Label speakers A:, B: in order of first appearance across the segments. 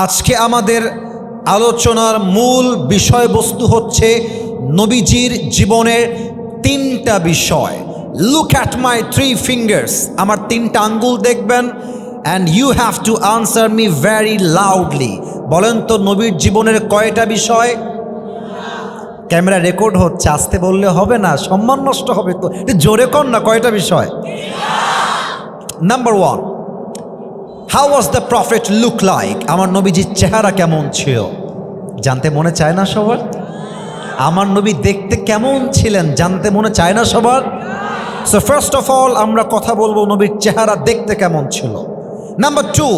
A: আজকে আমাদের আলোচনার মূল বিষয়বস্তু হচ্ছে নবীজির জীবনের তিনটা বিষয়। লুক অ্যাট মাই 3 ফিঙ্গার্স, আমার তিনটা আঙ্গুল দেখবেন and you have to answer me very loudly. বলেন তো নবীর জীবনের কয়টা বিষয়? ক্যামেরা রেকর্ড হচ্ছে, আসতে বললে হবে না, সম্মান নষ্ট হবে তো, একটু জোরে কর না, কয়টা বিষয়? Number 1, how was the prophet look like? আমার নবীজির চেহারা কেমন ছিল জানতে মনে চায় না সবার? আমার নবী দেখতে কেমন ছিলেন জানতে মনে চায় না সবার? সো ফার্স্ট অফ অল আমরা কথা বলবো নবীর চেহারা দেখতে কেমন ছিল। Number 2,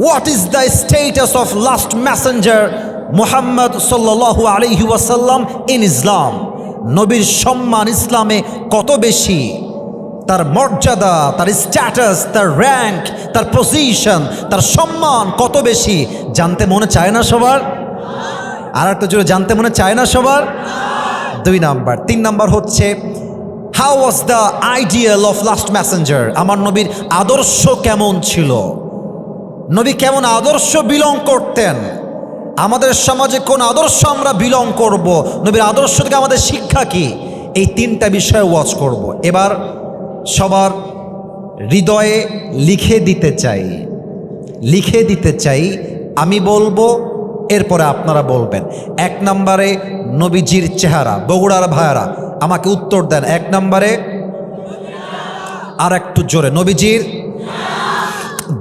A: what is the status of last Messenger Muhammad সাল্লাল্লাহু আলাইহি ওয়াসাল্লাম ইন ইসলাম? নবীর সম্মান ইসলামে কত বেশি, তার মর্যাদা, তার স্ট্যাটাস, তার র্যাঙ্ক, তার পজিশন, তার সম্মান কত বেশি জানতে মনে চায় না সবার? আর একটা জোরে জানতে মনে চায় না সবার? 2 নাম্বার। 3 নাম্বার হচ্ছে how was the ideal of last Messenger? আমার নবীর আদর্শ কেমন ছিল? নবী কেমন আদর্শ বিলং করতেন? আমাদের সমাজে কোন আদর্শ আমরা বিলং করব? নবীর আদর্শ থেকে আমাদের শিক্ষা কি? এই 3টা বিষয় ওয়াচ করব। এবার সবার হৃদয়ে লিখে দিতে চাই, আমি বলবো, এরপরে আপনারা বলবেন। 1 নম্বরে নবীজির চেহারা। বগুড়ার ভাইয়ারা আমাকে উত্তর দেন। 1 নম্বরে, আর একটু জোরে, নবীজির।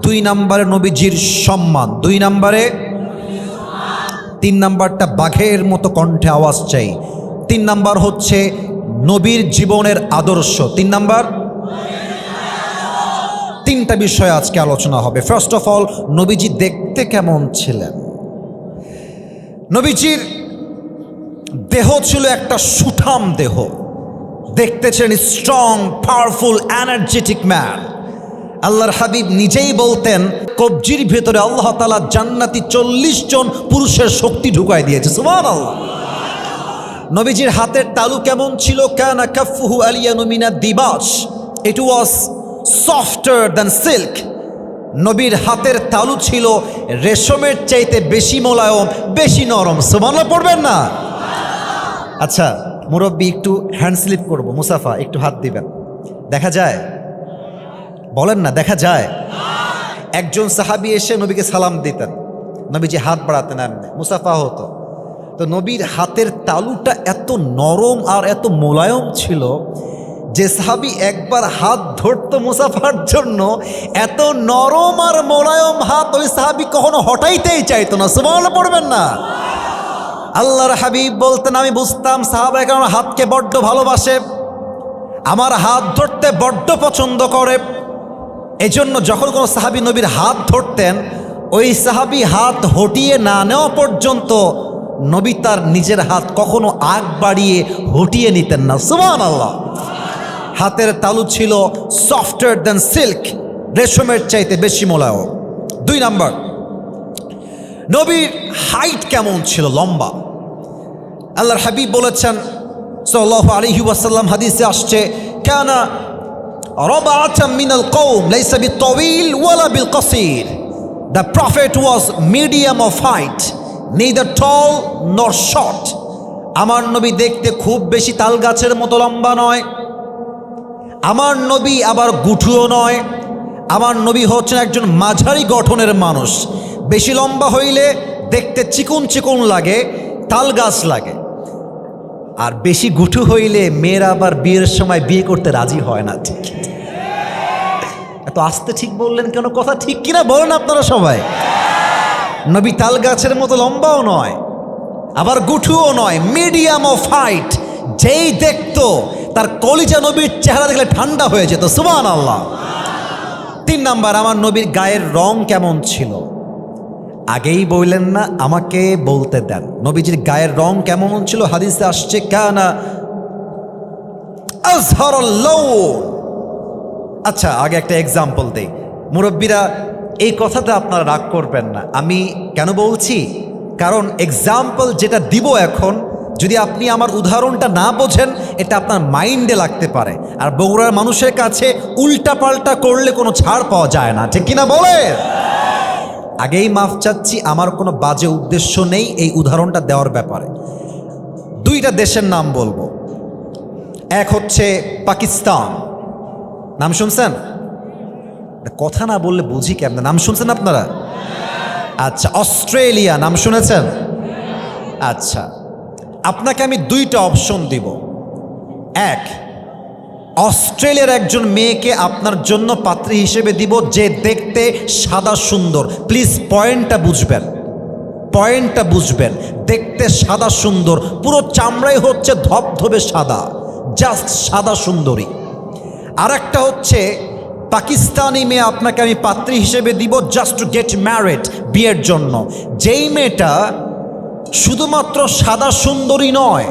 A: 2 নম্বরে নবীজির সম্মান। 2 নম্বরে। 3 নম্বরটা বাঘের মতো কণ্ঠে আওয়াজ চাই। 3 নম্বর হচ্ছে নবীর জীবনের আদর্শ। 3 নম্বর। 3টা বিষয় আজকে আলোচনা হবে। ফার্স্ট অফ অল, নবীজি দেখতে কেমন ছিলেন? নবীজির দেহ ছিল একটা সুঠাম দেহ, দেখতে ছিলেন স্ট্রং, পাওয়ারফুল, এনার্জেটিক ম্যান। আল্লাহর হাবিব নিজেই বলতেন কবজির ভেতরে আল্লাহ তাআলা জান্নাতি 40 জন পুরুষের শক্তি ঢুকায় দিয়েছে। সুবহানাল্লাহ। নবীজির হাতের তালু কেমন ছিল? কানা কাফুহু আলিয়ানু মিনাদ দিবাস, ইট ওয়াজ সফটার দ্যান সিল্ক। নবীর হাতের তালু ছিল রেশমের চাইতে বেশি মোলায়ম, বেশি নরম। সুবহানাল্লাহ পড়বেন না? আচ্ছা মুরব্বী, একটু হ্যান্ড স্লিপ করবো, মুসাফা একটু হাত দিবেন। দেখা যায়? বলেন না, দেখা যায়? একজন সাহাবী এসে নবীকে সালাম দিতেন, নবীজি হাত বাড়াতেন, এমনি মুসাফা হতো। তো নবীর হাতের তালুটা এত নরম আর এত মোলায়ম ছিল যে সাহাবী একবার হাত ধরতো মুসাফার জন্য, এত নরম আর মোলায়ম হাত ওই সাহাবী কখনো হটাইতেই চাইতো না। সুবহানাল্লাহ পড়বেন না? আল্লাহর হাবিব বলতেন, আমি বুঝতাম সাহাবায়ে কেরাম হাতকে বড্ড ভালোবাসে, আমার হাত ধরতে বড্ড পছন্দ করে। এজন্য যখন কোনো সাহাবী নবীর হাত ধরতেন, ওই সাহাবী হাত হটিয়ে না নেওয়া পর্যন্ত নবী তার নিজের হাত কখনো আগ বাড়িয়ে হটিয়ে নিতেন না। সুবহানাল্লাহ। হাতের তালু ছিল সফটার দ্যান সিল্ক, রেশমের চাইতে বেশি মোলায়ম। 2 নাম্বার, নবীর হাইট কেমন ছিল? লম্বা। আল্লাহর হাবিব বলেছেন সাল্লাল্লাহু আলাইহি ওয়াসাল্লাম, হাদিসে আসছে, কানা রাবাআতাম মিনাল কওম লাইসা বিতাওয়িল ওয়ালা বিলকাসির। The prophet was medium of height, neither tall nor short. আমার নবী দেখতে খুব বেশি তাল গাছের মতো লম্বা নয়, আমার নবী আবার গুঠুও নয়। আমার নবী হচ্ছেন একজন মাঝারি গঠনের মানুষ। বেশি লম্বা হইলে দেখতে চিকন চিকন লাগে, তাল গাছ লাগে, আর বেশি গুঠু হইলে মেয়েরা আবার বিয়ের সময় বিয়ে করতে রাজি হয় না। ঠিক এত আস্তে ঠিক বললেন কেন? কথা ঠিক কিনা বলেন আপনারা সবাই? নবী তাল গাছের মতো লম্বাও নয়, আবার গুঠুও নয়, মিডিয়াম অফ হাইট। যেই দেখতো তার কলিজা নবীর চেহারা দেখলে ঠান্ডা হয়ে যেত। সুবহানাল্লাহ। 3 নাম্বার, আমার নবীর গায়ের রং কেমন ছিল? আগেই বললেন না, আমাকে বলতে দেন। নবীজির গায়ের রং কেমন ছিল? হাদিসে আসছে, কানা আযহারুল লাউন। আচ্ছা আগে একটা এক্সাম্পল দেই, মুরব্বীরা এই কথাটা আপনারা রাগ করবেন না। আমি কেন বলছি? কারণ এক্সাম্পল যেটা দিব এখন, যদি আপনি আমার উদাহরণটা না বোঝেন, এটা আপনার মাইন্ডে লাগতে পারে। আর বগুড়ার মানুষের কাছে উল্টা পাল্টা করলে কোনো ছাড় পাওয়া যায় না। ঠিক কিনা বলে? আগেই মাফ চাচ্ছি, আমার কোনো বাজে উদ্দেশ্য নেই এই উদাহরণটা দেওয়ার ব্যাপারে। দুইটা দেশের নাম বলবো। এক হচ্ছে পাকিস্তান, নাম শুনছেন? কথা না বললে বুঝি কেমন, নাম শুনছেন আপনারা? আচ্ছা, অস্ট্রেলিয়া নাম শুনেছেন? আচ্ছা, আপনাকে আমি দুইটা অপশন দিব। এক, অস্ট্রেলিয়ার একজন মেয়েকে আপনার জন্য পাত্রী হিসেবে দিব যে দেখতে সাদা সুন্দর। প্লিজ পয়েন্টটা বুঝবেন, পয়েন্টটা বুঝবেন। দেখতে সাদা সুন্দর, পুরো চামড়াই হচ্ছে ধবধবে সাদা, জাস্ট সাদা সুন্দরী। আর একটা হচ্ছে পাকিস্তানি মেয়ে আপনাকে আমি পাত্রী হিসেবে দিব জাস্ট টু গেট ম্যারিড, বিয়ের জন্য। যেই মেয়েটা শুধুমাত্র সাদা সুন্দরী নয়,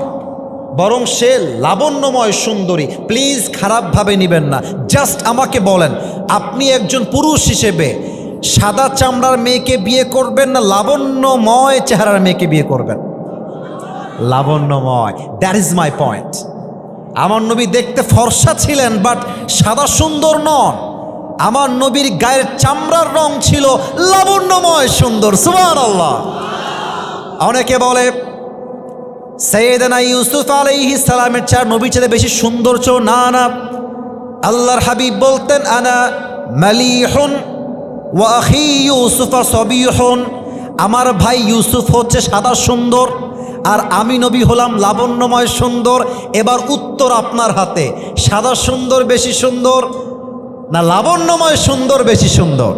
A: বরং সে লাবণ্যময় সুন্দরী। প্লিজ খারাপভাবে নেবেন না, জাস্ট আমাকে বলেন, আপনি একজন পুরুষ হিসেবে সাদা চামড়ার মেয়েকে বিয়ে করবেন না লাবণ্যময় চেহারার মেয়েকে বিয়ে করবেন? লাবণ্যময়, দ্যাট ইজ মাই পয়েন্ট। আমার নবী দেখতে ফর্সা ছিলেন, বাট সাদা সুন্দর নন। আমার নবীর গায়ের চামড়ার রং ছিল লাবণ্যময় সুন্দর। সুবহানাল্লাহ। অনেকে বলে সাইয়েদনা ইউসুফ আলাইহিস সালামের চেয়ে নবীর চেয়ে বেশি সুন্দর ছিল। না না, আল্লাহর হাবিব বলতেন আনা মালিহুন ওয়া আখি ইউসুফ সবিহুন, আমার ভাই ইউসুফ হচ্ছে সাদা সুন্দর আর আমি নবী হলাম লাবণ্যময় সুন্দর। এবার উত্তর আপনার হাতে, সাদা সুন্দর বেশি সুন্দর না লাবণ্যময় সুন্দর বেশি সুন্দর?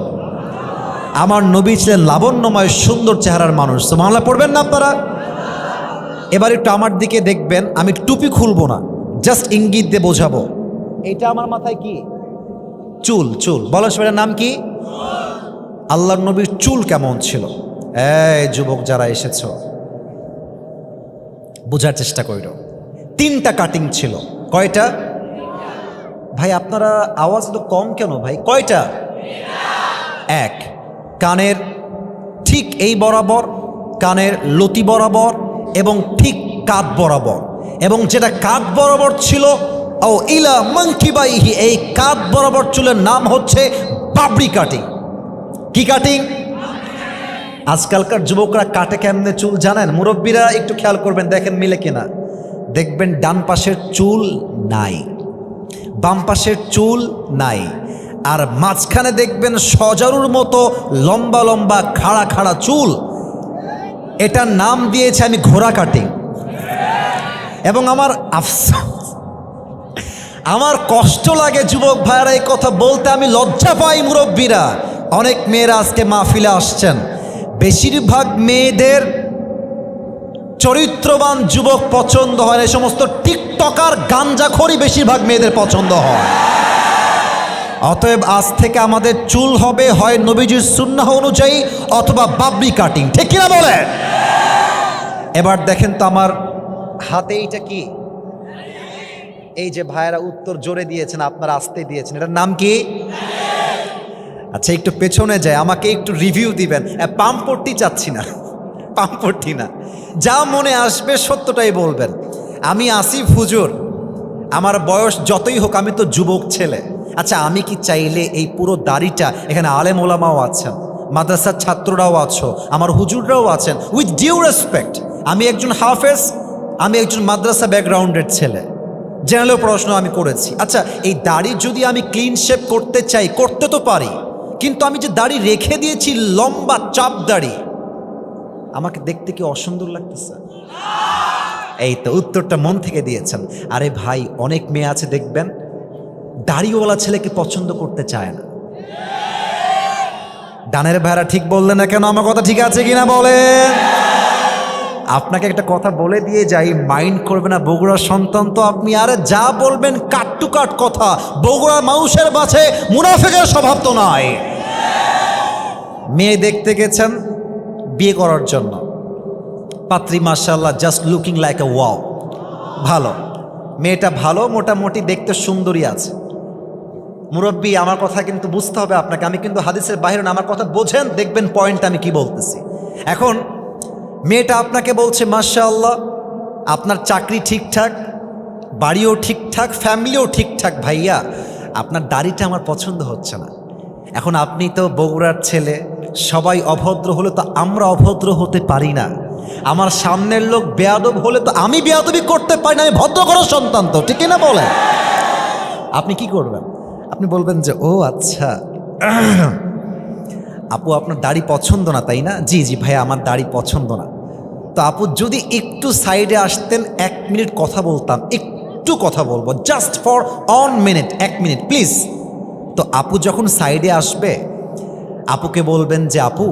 A: আমার নবী ছিলেন লাবণ্যময় সুন্দর চেহারার মানুষ। সুবহানাল্লাহ পড়বেন না আপনারা? এবার একটু আমার দিকে দেখবেন, আমি টুপি খুলবো না, জাস্ট ইঙ্গিত দিয়ে বোঝাবো। এটা আমার মাথায় কি? চুল। চুল বলো, সেটার নাম কি? আল্লাহর নবীর চুল কেমন ছিল? এই যুবক যারা এসেছো, বোঝার চেষ্টা কইরো। 3টা কাটিং ছিল। কয়টা? ভাই আপনারা আওয়াজ তো কম কেন ভাই? কয়টা? এক, কানের ঠিক এই বরাবর, কানের লতি বরাবর এবং ঠিক কাঁধ বরাবর, এবং যেটা কাঁধ বরাবর ছিল ও ইলা মানকিবাইহি, এই কাঁধ বরাবর চুলের নাম হচ্ছে বাবরি কাটিং। কি কাটিং? আজকালকার যুবকরা কাটে কেমনে চুল জানেন? মুরব্বীরা একটু খেয়াল করবেন, দেখেন মিলে কিনা। দেখবেন ডান পাশের চুল নাই, বাম পাশের চুল নাই, আর মাঝখানে দেখবেন সজারুর মতো লম্বা লম্বা খাড়া খাড়া চুল। এটার নাম দিয়েছে আমি ঘোড়া কাটিং। এবং আমার আফসোস, আমার কষ্ট লাগে যুবক ভাইরা এই কথা বলতে, আমি লজ্জা পাই। মুরব্বীরা, অনেক মেয়েরা আজকে মাহফিলে আসছেন, বেশিরভাগ মেয়েদের চরিত্রবান যুবক পছন্দ হয় না, এই সমস্ত টিকটকার গাঞ্জাখোরই বেশিরভাগ মেয়েদের পছন্দ হয়। অতএব আজ থেকে আমাদের চুল হবে হয় নবীজির সুন্নাহ অনুযায়ী অথবা বাবরি কাটিং, ঠিক কিনা বলে? এবার দেখেন তো আমার হাতে এইটা কি? এই যে ভাইয়েরা উত্তর জোরে দিয়েছেন, আপনারা আসতে দিয়েছেন, এটার নাম কি? আচ্ছা একটু পেছনে যায়, আমাকে একটু রিভিউ দিবেন। পাম্পট্টি চাচ্ছি না, পাম্পট্টি না, যা মনে আসবে সত্যটাই বলবেন। আমি আসিফ হুজুর, আমার বয়স যতই হোক আমি তো যুবক ছেলে। আচ্ছা আমি কি চাইলে এই পুরো দাড়িটা, এখানে আলেম ওলামাও আছেন, মাদ্রাসার ছাত্ররাও আছো, আমার হুজুররাও আছেন, উইথ ডিউ রেসপেক্ট, আমি একজন হাফেজ, আমি একজন মাদ্রাসা ব্যাকগ্রাউন্ডের ছেলে, জেনারেল পড়াশোনা আমি করেছি। আচ্ছা এই দাড়ি যদি আমি ক্লিন শেপ করতে চাই, করতে তো পারি, কিন্তু আমি যে দাড়ি রেখে দিয়েছি লম্বা চাপ দাড়ি, আমাকে দেখতে কি অসুন্দর লাগতেছে? এই তো উত্তরটা মন থেকে দিয়েছেন। আরে ভাই, অনেক মেয়ে আছে দেখবেন দাড়িওয়ালা ছেলেকে পছন্দ করতে চায় না। ডানের ভাইরা ঠিক বললেন না কেন? আমার কথা ঠিক আছে কিনা বলেন? আপনাকে একটা কথা বলে দিয়ে যাই, মাইন্ড করবে না, বগুড়ার সন্তান তো আপনি, আরে যা বলবেন কাট টু কাট কথা। বগুড়ার মানুষের বাছে মুনাফিকের স্বভাব তো নয়। মেয়ে দেখতে গেছেন বিয়ে করার জন্য, পাত্রী মাশাআল্লাহ just looking like a wow, ভালো মেয়েটা, ভালো মোটামুটি দেখতে সুন্দরী আছে। মুরব্বী আমার কথা কিন্তু বুঝতে হবে আপনাকে, আমি কিন্তু হাদিসের বাইরে না, আমার কথা বোঝেন, দেখবেন পয়েন্ট আমি কি বলতেছি। এখন মেয়েটা আপনাকে বলছে মাশাআল্লাহ আপনার চাকরি ঠিকঠাক, বাড়িও ঠিকঠাক, ফ্যামিলিও ঠিকঠাক, ভাইয়া আপনার দাড়িটা আমার পছন্দ হচ্ছে না। এখন আপনি তো বগুড়ার ছেলে, সবাই অভদ্র হলে তো আমরা অভদ্র হতে পারি না, আমার সামনের লোক বেয়াদব হলে তো আমি বেয়াদবি করতে পারি না, আমি ভদ্র করার সন্তান তো, ঠিক না বলে? আপনি কি করবেন? আপনি বলবেন যে ও আচ্ছা আপু আপনার দাড়ি পছন্দ না তাই না? জি জি ভাইয়া আমার দাড়ি পছন্দ না। তো আপু যদি একটু সাইডে আসতেন 1 মিনিট কথা বলতাম, একটু কথা বলবো, just for 1 minute, 1 minute please. তো আপু যখন সাইডে আসবে আপুকে বলবেন যে আপু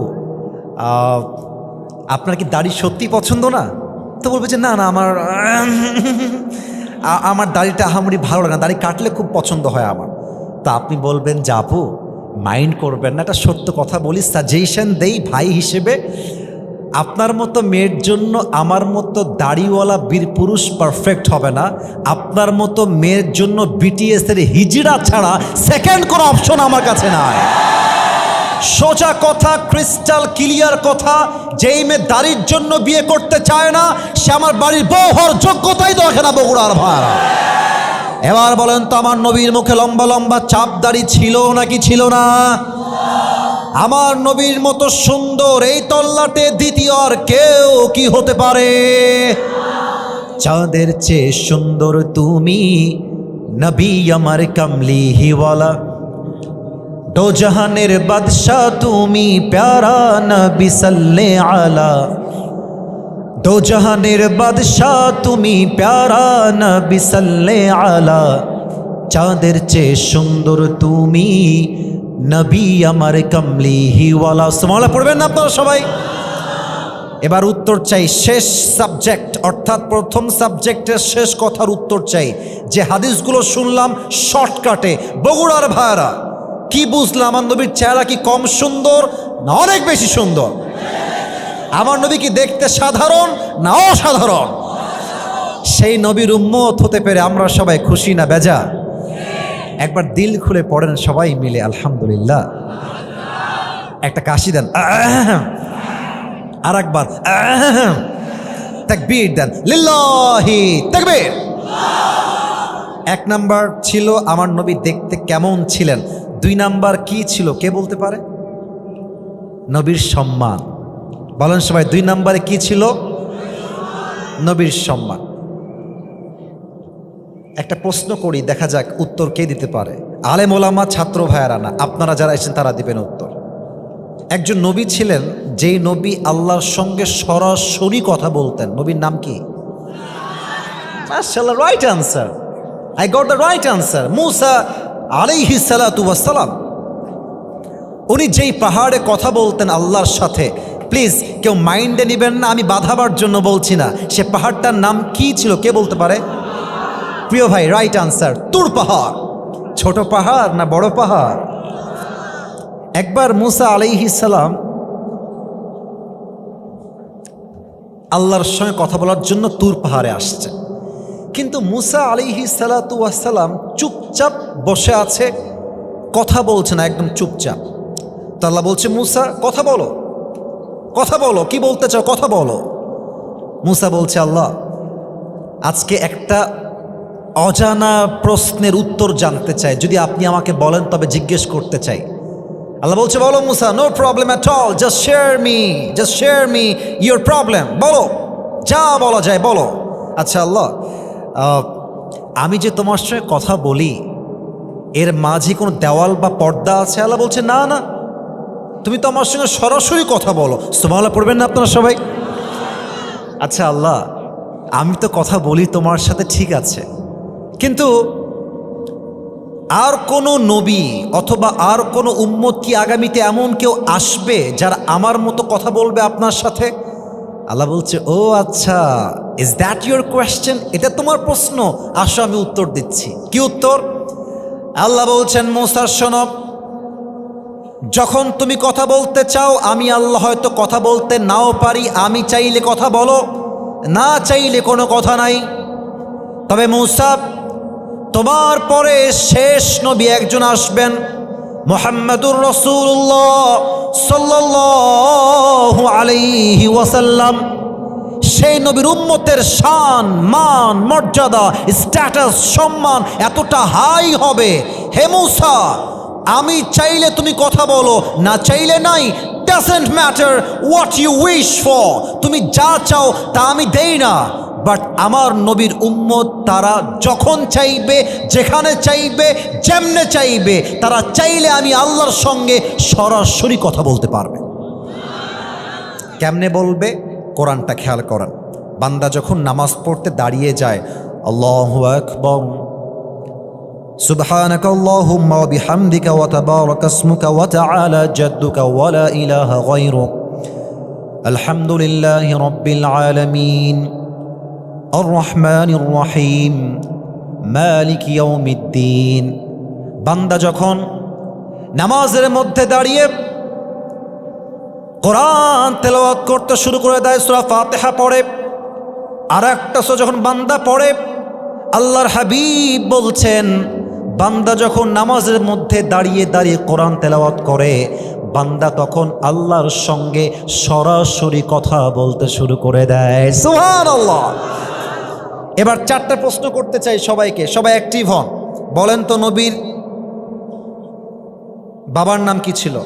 A: আপনার কি দাড়ি সত্যি পছন্দ না? তো বলবে যে না না আমার দাড়িটা আহামরি ভালো লাগে না, দাড়ি কাটলে খুব পছন্দ হয় আমার। তো আপনি বলবেন যে আপু মাইন্ড করবেন না, একটা সত্য কথা বলি, সাজেশন দেই ভাই হিসেবে, আপনার মতো মেয়ের জন্য আমার মতো দাড়িওয়ালা বীর পুরুষ পারফেক্ট হবে না, আপনার মতো মেয়ের জন্য বিটিএস এর হিজড়া ছাড়া সেকেন্ড কোনো অপশন আমার কাছে নাই। সোজা কথা, ক্রিস্টাল ক্লিয়ার কথা, যেই মেয়ে দাড়ির জন্য বিয়ে করতে চায় না সে আমার বাড়ির বউ হওয়ার যোগ্যতাই দেখে না বগুড়ার ভাড়া। এবার বলেন তো আমার নবীর মুখে লম্বা লম্বা চাপ দাড়ি ছিল নাকি ছিল না? আমার নবীর মতো সুন্দর এই তল্লাটে দ্বিতীয় আর কেউ কি হতে পারে? চাঁদের চেয়ে সুন্দর তুমি নবী আমার কামলি হিওয়ালা, দো জাহানের বাদশাহ তুমি প্যারা নবী সাল্লে আলা, দো জাহানের বাদশাহ তুমি প্যারা নবী সাল্লে আলা, চাঁদের চেয়ে সুন্দর তুমি নবী আমার কামলি হিওয়ালা। সুবহানাল্লাহ পড়বেন না আপনারা সবাই? এবার উত্তর চাই, শেষ সাবজেক্ট অর্থাৎ প্রথম সাবজেক্টের শেষ কথার উত্তর চাই। যে হাদিসগুলো শুনলাম শর্টকাটে, বগুড়ার ভাইরা কি বুঝলাম? আমার নবীর চেহারা কি কম সুন্দর না অনেক বেশি সুন্দর? আমার নবী কি দেখতে সাধারণ না অসাধারণ? সেই নবীর উম্মত হতে পেরে আমরা সবাই খুশি না বেজা? একবার দিল খুলে পড়েন সবাই মিলে আলহামদুলিল্লাহ। একটা কাশি দেন, আর একবার তাকবীর দেন, লিল্লাহি তাকবীর। 1 নাম্বার ছিল আমার নবী দেখতে কেমন ছিলেন। 2 নাম্বার কি ছিল কে বলতে পারে? নবীর সম্মান। বলেন সবাই 2 নাম্বারে কি ছিল? নবীর সম্মান। একটা প্রশ্ন করি, দেখা যাক উত্তর কে দিতে পারে। আলেম ওলামা ছাত্র ভাইয়ারা না, আপনারা যারা এসেছেন তারা দিবেন উত্তর। একজন নবী ছিলেন যেই নবী আল্লাহর সঙ্গে সরাসরি কথা বলতেন। নবীর নাম কি? মাশাআল্লাহ, right answer, I got the right answer. Musa আলাইহিস সালাতু ওয়াস সালাম। উনি যেই পাহাড়ে কথা বলতেন আল্লাহর সাথে, প্লিজ কেউ মাইন্ডে নেবেন না, আমি বাধাবার জন্য বলছি না। সে পাহাড়টার নাম কি ছিল কে বলতে পারে? প্রিয় ভাই, রাইট আনসার তুর পাহাড়। ছোট পাহাড় না বড় পাহাড়? একবার মুসা আলাইহিস সালাম আল্লাহর সঙ্গে কথা বলার জন্য তুর পাহাড়ে আসছে, কিন্তু মুসা আলাইহিস সালাতু ওয়াস সালাম চুপচাপ বসে আছে, কথা বলছে না, একদম চুপচাপ। তো আল্লাহ বলছে মুসা কথা বলো, কথা বলো, কি বলতে চাও কথা বলো। মুসা বলছে আল্লাহ আজকে একটা অজানা প্রশ্নের উত্তর জানতে চাই, যদি আপনি আমাকে বলেন তবে জিজ্ঞেস করতে চাই। আল্লাহ বলছে বলো Musa, no problem at all, just share me your problem, বলো যা বলা যায় বলো। আচ্ছা আল্লাহ, আমি যে তোমার সঙ্গে কথা বলি এর মাঝে কোনো দেওয়াল বা পর্দা আছে? আল্লাহ বলছে না না, তুমি তো আমার সঙ্গে সরাসরি কথা বলো। সুবহানাল্লাহ পড়বেন না আপনারা সবাই? আচ্ছা আল্লাহ, আমি তো কথা বলি তোমার সাথে ঠিক আছে, কিন্তু আর কোনো নবী অথবা আর কোনো উম্মত কি আগামীতে এমন কেউ আসবে যারা আমার মতো কথা বলবে আপনার সাথে? আল্লাহ বলছে ও আচ্ছা, ইজ দ্যাট ইউর কোয়েশ্চেন? এটা তোমার প্রশ্ন, আসো আমি উত্তর দিচ্ছি। কি উত্তর? আল্লাহ বলছেন মুসা শোনো, যখন তুমি কথা বলতে চাও আমি আল্লাহ হয়তো কথা বলতে নাও পারি, আমি চাইলে কথা বলো, না চাইলে কোনো কথা নাই। তবে মুসা, তোমার পরে শেষ নবী একজন আসবেন, মুহাম্মাদুর রাসূলুল্লাহ সাল্লাল্লাহু আলাইহি ওয়াসাল্লাম। সেই নবীর উম্মতের শান, মান, মর্যাদা, স্ট্যাটাস, সম্মান এতটা হাই হবে, হে মুসা আমি চাইলে তুমি কথা বলো, না চাইলে নাই, doesn't matter what you wish for, তুমি যা চাও তা আমি দেই না, বাট আমার নবীর উম্মত তারা যখন চাইবে, যেখানে চাইবে, যেমনে চাইবে, তারা চাইলে আমি আল্লাহর সঙ্গে সরাসরি কথা বলতে পারবে। কেমনে বলবে? কোরআনটা খেয়াল করেন। বান্দা যখন নামাজ পড়তে দাঁড়িয়ে যায়, আল্লাহু আকবার, সুবহানাকা আল্লাহুম্মা ওয়া বিহামদিকা ওয়া তাবারাকা ইসমুকা ওয়া তাআলা জাদ্দুকা ওয়া লা ইলাহা গায়রুক, আলহামদুলিল্লাহি রাব্বিল আলামিন, আর রহমানির রহিম, মালিক ইয়াউমিদ্দিন। বান্দা যখন নামাজের মধ্যে দাঁড়িয়ে কোরআন তেলাওয়াত করতে শুরু করে দেয়, সূরা ফাতিহা পড়ে, আর একটা সূরা যখন বান্দা পড়ে, আল্লাহর হাবিব বলছেন বান্দা যখন নামাজের মধ্যে দাঁড়িয়ে দাঁড়িয়ে কোরআন তেলাওয়াত করে, বান্দা তখন আল্লাহর সঙ্গে সরাসরি কথা বলতে শুরু করে দেয়। সুবহানাল্লাহ। এবার চারটা প্রশ্ন করতে চাই সবাইকে, সবাই অ্যাক্টিভ হন। বলেন তো নবীর বাবার নাম কি ছিল?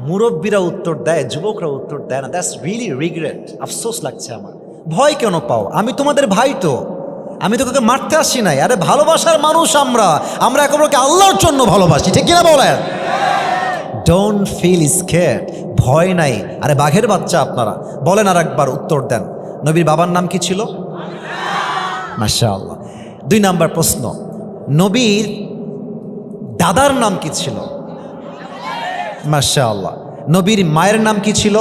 A: মুরব্বীরা উত্তর দেয়, যুবকরা উত্তর দেয় না। দ্যাটস রিয়েলি রিগ্রেট, আফসোস লাগছে আমার। ভয় কেন পাও? আমি তোমাদের ভাই তো, আমি তো কাউকে মারতে আসি নাই। আরে ভালোবাসার মানুষ আমরা একেবারে আল্লাহর জন্য ভালোবাসি, ঠিক কিনা বলেন? ডোন্ট ফিল স্কেয়ার্ড, ভয় নাই। আরে বাঘের বাচ্চা আপনারা। বলেন আর একবার উত্তর দেন, নবীর বাবার নাম কি ছিল? মাশাআল্লাহ। 2 নাম্বার প্রশ্ন, নবীর দাদার নাম কি ছিল? মাশাআল্লাহ। নবীর মায়ের নাম কি ছিল?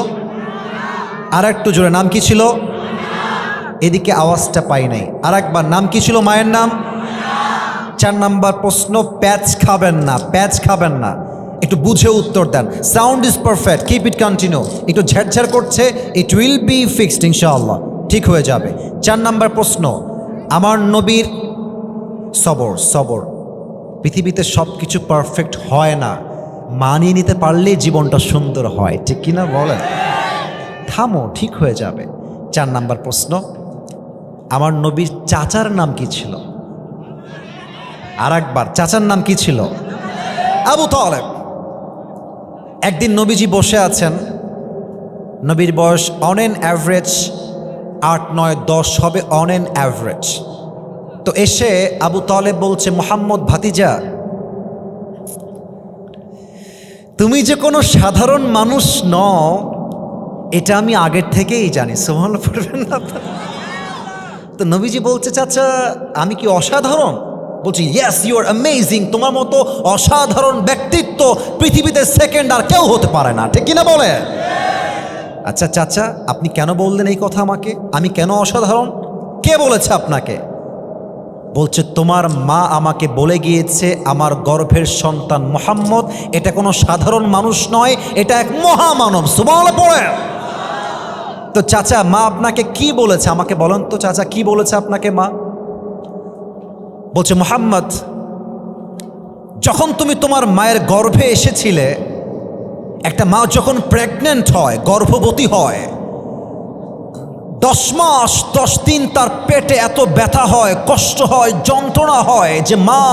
A: আর একটু জোরে, নাম কি ছিল? এদিকে আওয়াজটা পাই নাই, আর একবার, নাম কি ছিল মায়ের নাম? 4 নাম্বার প্রশ্ন, প্যাচ খাবেন না, প্যাচ খাবেন না, একটু বুঝে উত্তর দেন। Sound is perfect, keep it continue. একটু ঝেরঝের করছে, ইট উইল বি ফিক্সড ইনশাআল্লাহ, ঠিক হয়ে যাবে। 4 নাম্বার প্রশ্ন, আমার নবীর সবর। পৃথিবীতে সব কিছু পারফেক্ট হয় না, মানিয়ে নিতে পারলেই জীবনটা সুন্দর হয়, ঠিক কিনা বলেন? থামো, ঠিক হয়ে যাবে। 4 নাম্বার প্রশ্ন, আমার নবীর চাচার নাম কি ছিল? আর একবার, চাচার নাম কি ছিল? আবু তালেব। একদিন নবীজি বসে আছেন, নবীর বয়স অন এন অ্যাভারেজ 8, 9, 10 হবে, অন এন অ্যাভারেজ। তো এসে আবু তালেব বলছে, মুহাম্মদ ভাতিজা, তুমি যে কোনো সাধারণ মানুষ নও এটা আমি আগের থেকেই জানি। সুবহানাল্লাহ পড়বেন না? তো নবীজি বলছে, চাচা আমি কি অসাধারণ? বলছি, ইয়েস ইউ আর অ্যামেজিং, তোমার মতো অসাধারণ ব্যক্তিত্ব পৃথিবীতে সেকেন্ড আর কেউ হতে পারে না, ঠিক কিনা বলে? আচ্ছা চাচা, আপনি কেন বললেন এই কথা আমাকে? আমি কেন অসাধারণ? কে বলেছে আপনাকে? বলছে, তোমার মা আমাকে বলে গিয়েছে আমার গর্ভের সন্তান মুহাম্মদ এটা কোনো সাধারণ মানুষ নয়, এটা এক মহামানব। সুবহানাল্লাহ পড়ে। তো চাচা, মা আপনাকে কি বলেছে আমাকে বলেন তো চাচা, কি বলেছে আপনাকে মা? বলছে, মুহাম্মদ যখন তুমি তোমার মায়ের গর্ভে এসেছিলে, একটা মা যখন প্রেগনেন্ট হয়, গর্ভবতী হয়, 10 মাস 10 দিন তার পেটে এত ব্যথা হয়, কষ্ট হয়, যন্ত্রণা হয় যে মা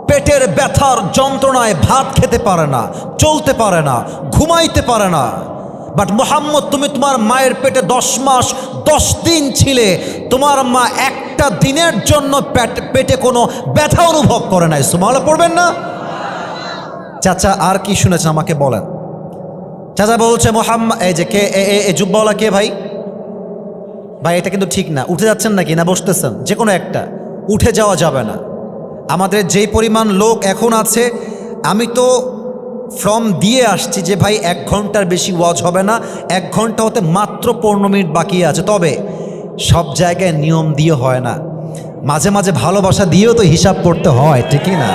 A: পেটের ব্যথার যন্ত্রণায় ভাত খেতে পারে না, চলতে পারে না, ঘুমাইতে পারে না। বাট মুহাম্মদ, তুমি তোমার মায়ের পেটে 10 মাস 10 দিন ছিলে, তোমার মা একটা দিনের জন্য পেটে কোনো ব্যথা অনুভব করে নাই। সুবহানাল্লাহ পড়বেন না? চাচা আর কি শুনেছেন আমাকে বলেন। চাচা বলছে, মুহাম্মদ, এই যে কে এ জুব্বাওয়ালা কে ভাই? ভাই এটা কিন্তু ঠিক না, উঠে যাচ্ছেন নাকি না বসতেছেন? যে কোনো একটা, উঠে যাওয়া যাবে না। আমাদের যেই পরিমাণ লোক এখন আছে, আমি তো ফর্ম দিয়ে আসছি যে ভাই 1 ঘন্টার বেশি ওয়াজ হবে না, 1 ঘন্টা হতে মাত্র 15 মিনিট বাকি আছে। তবে সব জায়গায় নিয়ম দিয়ে হয় না, মাঝে মাঝে ভালোবাসা দিয়েও তো হিসাব করতে হয়, ঠিকই না?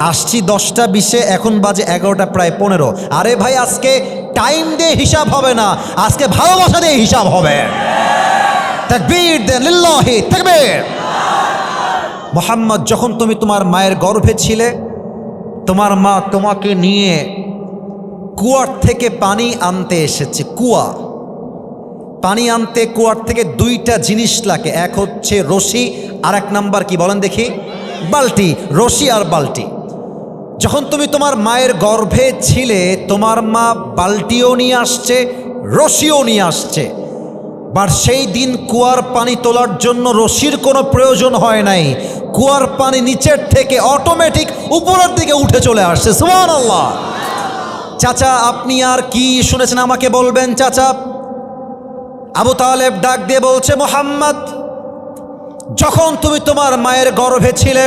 A: আসছি 10টা 20-এ, এখন বাজে 11টা প্রায় 15। আরে ভাই আজকে টাইম দিয়ে হিসাব হবে না, আজকে ভালোবাসা দিয়ে হিসাব হবে। তাকবীর দেন, লিল্লাহি তাকবীর। মুহাম্মদ, যখন তুমি তোমার মায়ের গর্ভে ছিলে, তোমার মা তোমাকে নিয়ে কুয়ার থেকে পানি আনতে এসেছে। কুয়া পানি আনতে কুয়ার থেকে 2টা জিনিস লাগে, এক হচ্ছে রশি, আর 1 নাম্বার কি বলেন দেখি? বালতি। রশি আর বালতি। যখন তুমি তোমার মায়ের গর্ভে ছিলে, তোমার মা বালতিও নিয়ে আসছে, রশিও নিয়ে আসছে, বাট সেই দিন কুয়ার পানি তোলার জন্য রশির কোনো প্রয়োজন হয় নাই। কুয়ার পানি নিচের থেকে অটোমেটিক উপরের দিকে উঠে চলে আসছে। সুবহানাল্লাহ। চাচা, আপনি আর কি শুনেছেন আমাকে বলবেন চাচা? আবু তালেব ডাক দিয়ে বলছে, মুহাম্মদ, যখন তুমি তোমার মায়ের গর্ভে ছিলে,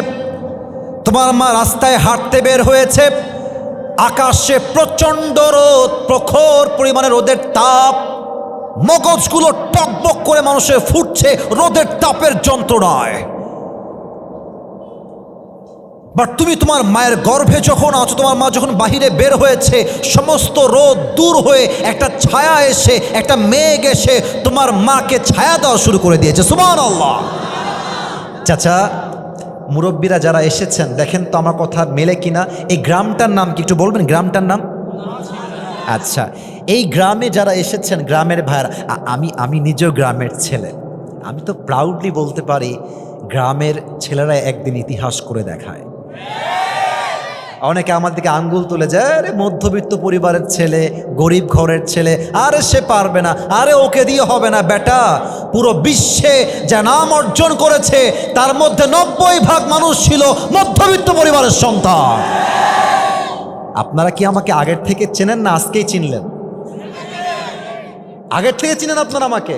A: তোমার মা রাস্তায় হাঁটতে বের হয়েছে, আকাশে প্রচণ্ড রোদ, প্রখর পরিমাণে রোদের তাপ, মগজগুলো টকবক করে মানুষের ফুটছে রোদের তাপের যন্ত্রণায়। বাট তুমি তোমার মায়ের গর্ভে যখন আছো, তোমার মা যখন বাহিরে বের হয়েছে, সমস্ত রোদ দূর হয়ে একটা ছায়া এসে, একটা মেঘ এসে তোমার মাকে ছায়া দেওয়া শুরু করে দিয়েছে। সুবহানাল্লাহ। চাচা, মুরব্বীরা যারা এসেছেন, দেখেন তো আমার কথা মেলে কিনা। এই গ্রামটার নাম কি একটু বলবেন? গ্রামটার নাম? আচ্ছা, এই গ্রামে যারা এসেছেন, গ্রামের ভাইরা, আমি নিজেও গ্রামের ছেলে, আমি তো প্রাউডলি বলতে পারি গ্রামের ছেলেরা একদিন ইতিহাস করে দেখায়। অনেকে আমার দিকে আঙ্গুল তুলে যায়, আরে মধ্যবিত্ত পরিবারের ছেলে, গরিব ঘরের ছেলে, আরে সে পারবে না, আরে ওকে দিয়ে হবে না। বেটা, পুরো বিশ্বে যা নাম অর্জন করেছে তার মধ্যে 90% মানুষ ছিল মধ্যবিত্ত পরিবারের সন্তান। আপনারা কি আমাকে আগের থেকে চেনেন না আজকেই চিনলেন? আগের থেকে চিনেন আপনারা আমাকে?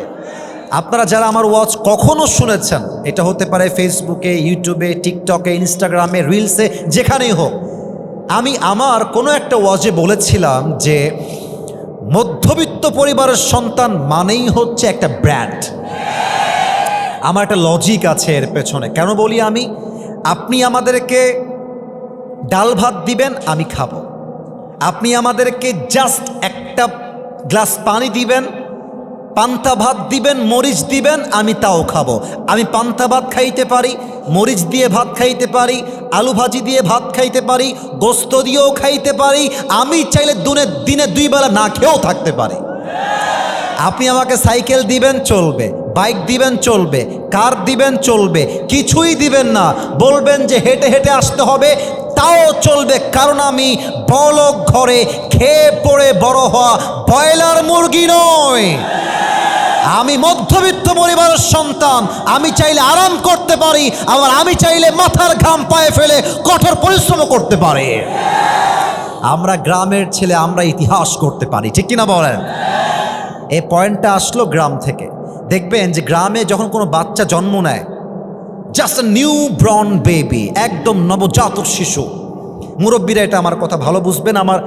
A: আপনারা যারা আমার ওয়াচ কখনো শুনেছেন, এটা হতে পারে ফেসবুকে, ইউটিউবে, টিকটকে, ইনস্টাগ্রামে, রিলসে, যেখানেই হোক, আমি আমার কোনো একটা ওয়াজে বলেছিলাম যে মধ্যবিত্ত পরিবারের সন্তান মানেই হচ্ছে একটা ব্র্যান্ড। আমার একটা লজিক আছে এর পেছনে। কেন বলি আমি? আপনি আমাদেরকে ডাল ভাত দিবেন, আমি খাবো। আপনি আমাদেরকে জাস্ট একটা গ্লাস পানি দিবেন, পান্তা ভাত দিবেন, মরিচ দিবেন, আমি তাও খাবো। আমি পান্তা ভাত খাইতে পারি, মরিচ দিয়ে ভাত খাইতে পারি, আলু ভাজি দিয়ে ভাত খাইতে পারি, গোস্ত দিয়েও খাইতে পারি, আমি চাইলে দিনে 2 বেলা না খেয়েও থাকতে পারি। আপনি আমাকে সাইকেল দিবেন, চলবে, বাইক দিবেন, চলবে, কার দিবেন, চলবে, কিছুই দিবেন না, বলবেন যে হেঁটে হেঁটে আসতে হবে, তাও চলবে, কারণ আমি বড়লোক ঘরে খেয়ে পড়ে বড় হওয়া ব্রয়লার মুরগি নয়। আমি মধ্যবিত্ত পরিবারের সন্তান। আমি চাইলে আরাম করতে পারি, আবার আমি চাইলে মাথার ঘাম পায়ে ফেলে কঠোর পরিশ্রম করতে পারি। আমরা গ্রামের ছেলে, আমরা ইতিহাস করতে পারি, ঠিক কিনা বলেন? এই পয়েন্টটা আসলো গ্রাম থেকে। দেখবেন যে গ্রামে যখন কোনো বাচ্চা জন্ম নেয়, জাস্ট আ নিউ ব্রর্ন বেবি, একদম নবজাতক শিশু, মুরব্বীরা এটা আমার কথা ভালো বুঝবেন। আমার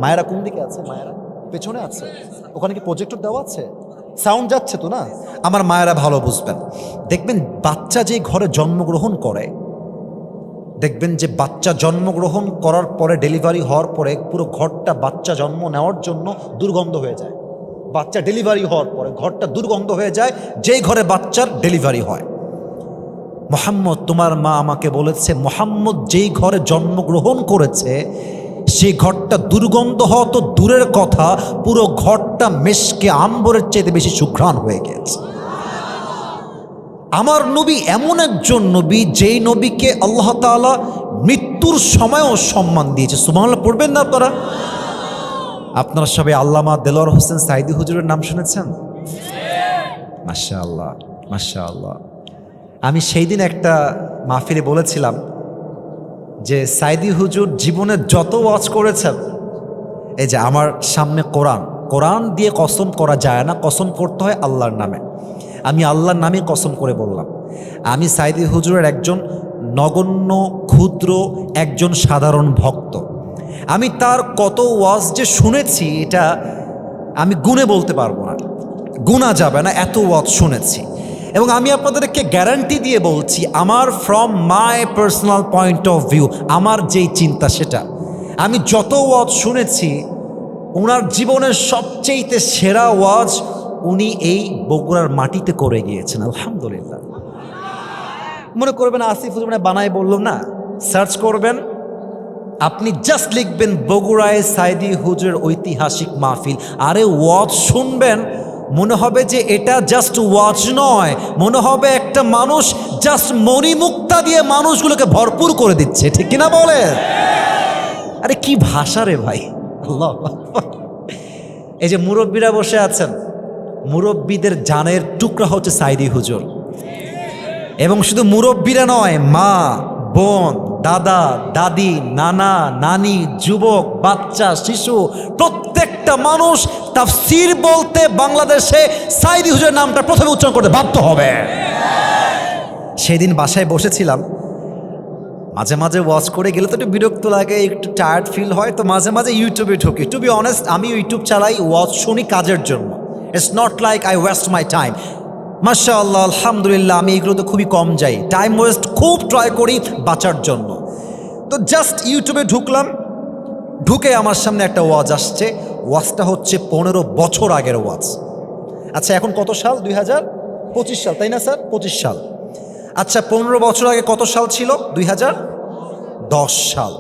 A: মায়েরা কোন দিকে আছে? মায়েরা পেছনে আছে। ওখানে কি প্রজেক্টর দেওয়া আছে? সাউন্ড যাচ্ছে তো না? আমার মায়েরা ভালো বুঝবেন। দেখবেন বাচ্চা যে ঘরে জন্মগ্রহণ করে, দেখবেন যে বাচ্চা জন্মগ্রহণ করার পরে, ডেলিভারি হওয়ার পরে পুরো ঘরটা বাচ্চা জন্ম নেওয়ার জন্য দুর্গন্ধ হয়ে যায়। বাচ্চা ডেলিভারি হওয়ার পরে ঘরটা দুর্গন্ধ হয়ে যায়, যেই ঘরে বাচ্চার ডেলিভারি হয়। মোহাম্মদ, তোমার মা আমাকে বলেছে, মোহাম্মদ যেই ঘরে জন্মগ্রহণ করেছে সেই ঘরটা দুর্গন্ধ হওয়া তো দূরের কথা, পুরো ঘরটা মেশকে আম্বরের চাইতে বেশি সুঘ্রাণ হয়ে গেছে। আমার নবী এমন একজন নবী, যেই নবীকে আল্লাহ তাআলা মৃত্যুর সময়ও সম্মান দিয়েছে। সুবহানাল্লাহ পড়বেন না আপনারা? আপনারা সবাই আল্লামা দেলোয়ার হোসেন সাইদি হুজুরের নাম শুনেছেন? মাশাআল্লাহ, মাশাআল্লাহ। আমি সেই দিন একটা মাহফিলে বলেছিলাম যে সাইদি হুজুর জীবনে যত ওয়াজ করেছেন, এই যে আমার সামনে কোরআন দিয়ে কসম করা যায় না, কসম করতে হয় আল্লাহর নামে। আমি আল্লাহর নামে কসম করে বললাম, আমি সাইদি হুজুরের একজন নগণ্য ক্ষুদ্র একজন সাধারণ ভক্ত। আমি তার কত ওয়াজ যে শুনেছি, এটা আমি গুণে বলতে পারবো না, গুণা যাবে না, এত ওয়াজ শুনেছি। এবং আমি আপনাদেরকে গ্যারান্টি দিয়ে বলছি, আমার from my personal point of view, আমার যেই চিন্তা, সেটা আমি যত ওয়াজ শুনেছি, ওনার জীবনের সবচেয়ে সেরা ওয়াজ উনি এই বগুড়ার মাটিতে করে গিয়েছেন। আলহামদুলিল্লাহ। মনে করবেন আসিফ হুজুর মানে বানাই বললো না, সার্চ করবেন, আপনি জাস্ট লিখবেন বগুড়ায় সাইদি হুজুরের ঐতিহাসিক মাহফিল, আরে ওয়াজ শুনবেন, মনে হবে যে এটা জাস্ট ওয়াজ নয়, মনে হবে একটা মানুষ জাস্ট মণিমুক্তা দিয়ে মানুষগুলোকে ভরপুর করে দিচ্ছে, ঠিক কিনা বলে? আরে কি ভাষা রে ভাই, আল্লাহ। এই যে মুরব্বীরা বসে আছেন, মুরব্বীদের জানের টুকরা হচ্ছে সাইদি হুজুর। এবং শুধু মুরব্বীরা নয়, মা, বোন, দাদা, দাদি, নানা, নানি, যুবক, বাচ্চা, শিশু, প্রত্যেকটা মানুষ তাফসীর বলতে বাংলাদেশে সাইদি হুজুরের নামটা প্রথমে উচ্চারণ করতে বাধ্য হবে। সেদিন বাসায় বসেছিলাম, মাঝে মাঝে ওয়াচ করে গেলে তো একটু বিরক্ত লাগে, একটু টায়ার্ড ফিল হয়, তো মাঝে মাঝে ইউটিউবে ঢুকি। টু বি অনেস্ট, আমি ইউটিউব চালাই ওয়াচ শুনি কাজের জন্য। It's not like I West my time. মাশাআল্লাহ, আলহামদুলিল্লাহ, আমি এগুলোতে খুবই কম যাই, টাইম ওয়েস্ট খুব ট্রাই করি বাঁচার জন্য। তো জাস্ট ইউটিউবে ঢুকলাম, ঢুকে আমার সামনে একটা ওয়াজ আসছে। ওয়াজটা হচ্ছে 15 বছর আগের ওয়াজ। আচ্ছা, এখন কত সাল? 2025 সাল, তাই না স্যার? 25 সাল। আচ্ছা, 15 বছর আগে কত সাল ছিল? 2010 সাল।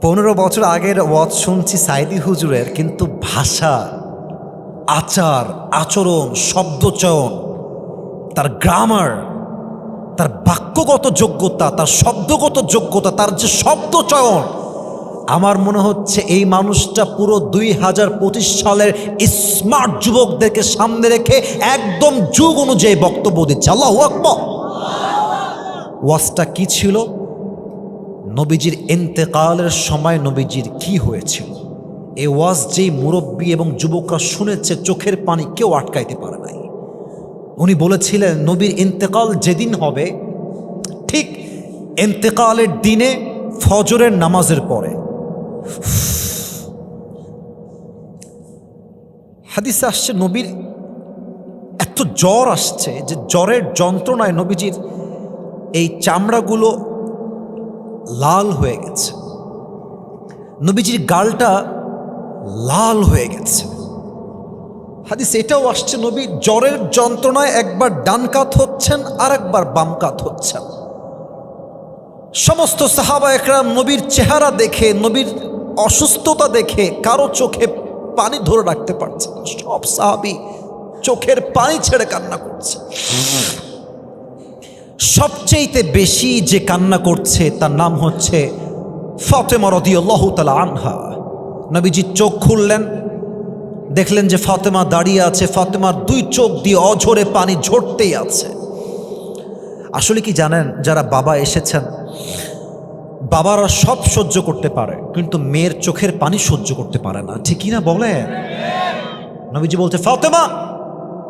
A: 15 বছর আগের ওয়াজ শুনছি সাইদি হুজুরের, কিন্তু ভাষা, আচার, আচরণ, শব্দচয়ন, তার গ্রামার, তার বাক্যগত যোগ্যতা, তার শব্দগত যোগ্যতা, তার যে শব্দচয়ন, আমার মনে হচ্ছে এই মানুষটা পুরো 2025 সালের স্মার্ট যুবকদেরকে সামনে রেখে একদম যুগ অনুযায়ী বক্তব্য দিচ্ছে। আল্লাহু আকবার। ওয়াজটা কি ছিল? নবীজির ইন্তেকালের সময় নবীজির কি হয়েছিল। এই ওয়াজ যেই মুরব্বী এবং যুবকরা শুনেছে, চোখের পানি কেউ আটকাইতে পারে নাই। উনি বলেছিলেন নবীর ইন্তেকাল যেদিন হবে, ঠিক ইন্তেকালের দিনে ফজরের নামাজের পরে। হাদিসে আসছে নবীর এত জ্বর আসছে যে জ্বরের যন্ত্রণায় নবীজির এই চামড়াগুলো লাল হয়ে গেছে, নবীজির গালটা লাল হয়ে গেছে। হাদিস এটাও আসছে নবী জ্বরের যন্ত্রণায় একবার ডান কাত হচ্ছেন আর একবার বাম কাত হচ্ছেন। সমস্ত সাহাবা একরাম নবীর চেহারা দেখে, নবীর অসুস্থতা দেখে কারো চোখে পানি ধরে রাখতে পারছে না। সব সাহাবী চোখের পানি ছেড়ে কান্না করছে। সবচেয়ে বেশি যে কান্না করছে তার নাম হচ্ছে ফাতেমা রাদিয়াল্লাহু তাআলা আনহা। নবীজি চোখ খুললেন, দেখলেন যে ফাতেমা দাঁড়িয়ে আছে, ফাতেমার 2 চোখ দিয়ে অঝরে পানি ঝরতেই আছে। আসলে কি জানেন, যারা বাবা এসেছেন, বাবারা সব সহ্য করতে পারে, কিন্তু মেয়ের চোখের পানি সহ্য করতে পারে না, ঠিক না বলেন? নবীজি বলছে, ফাতেমা,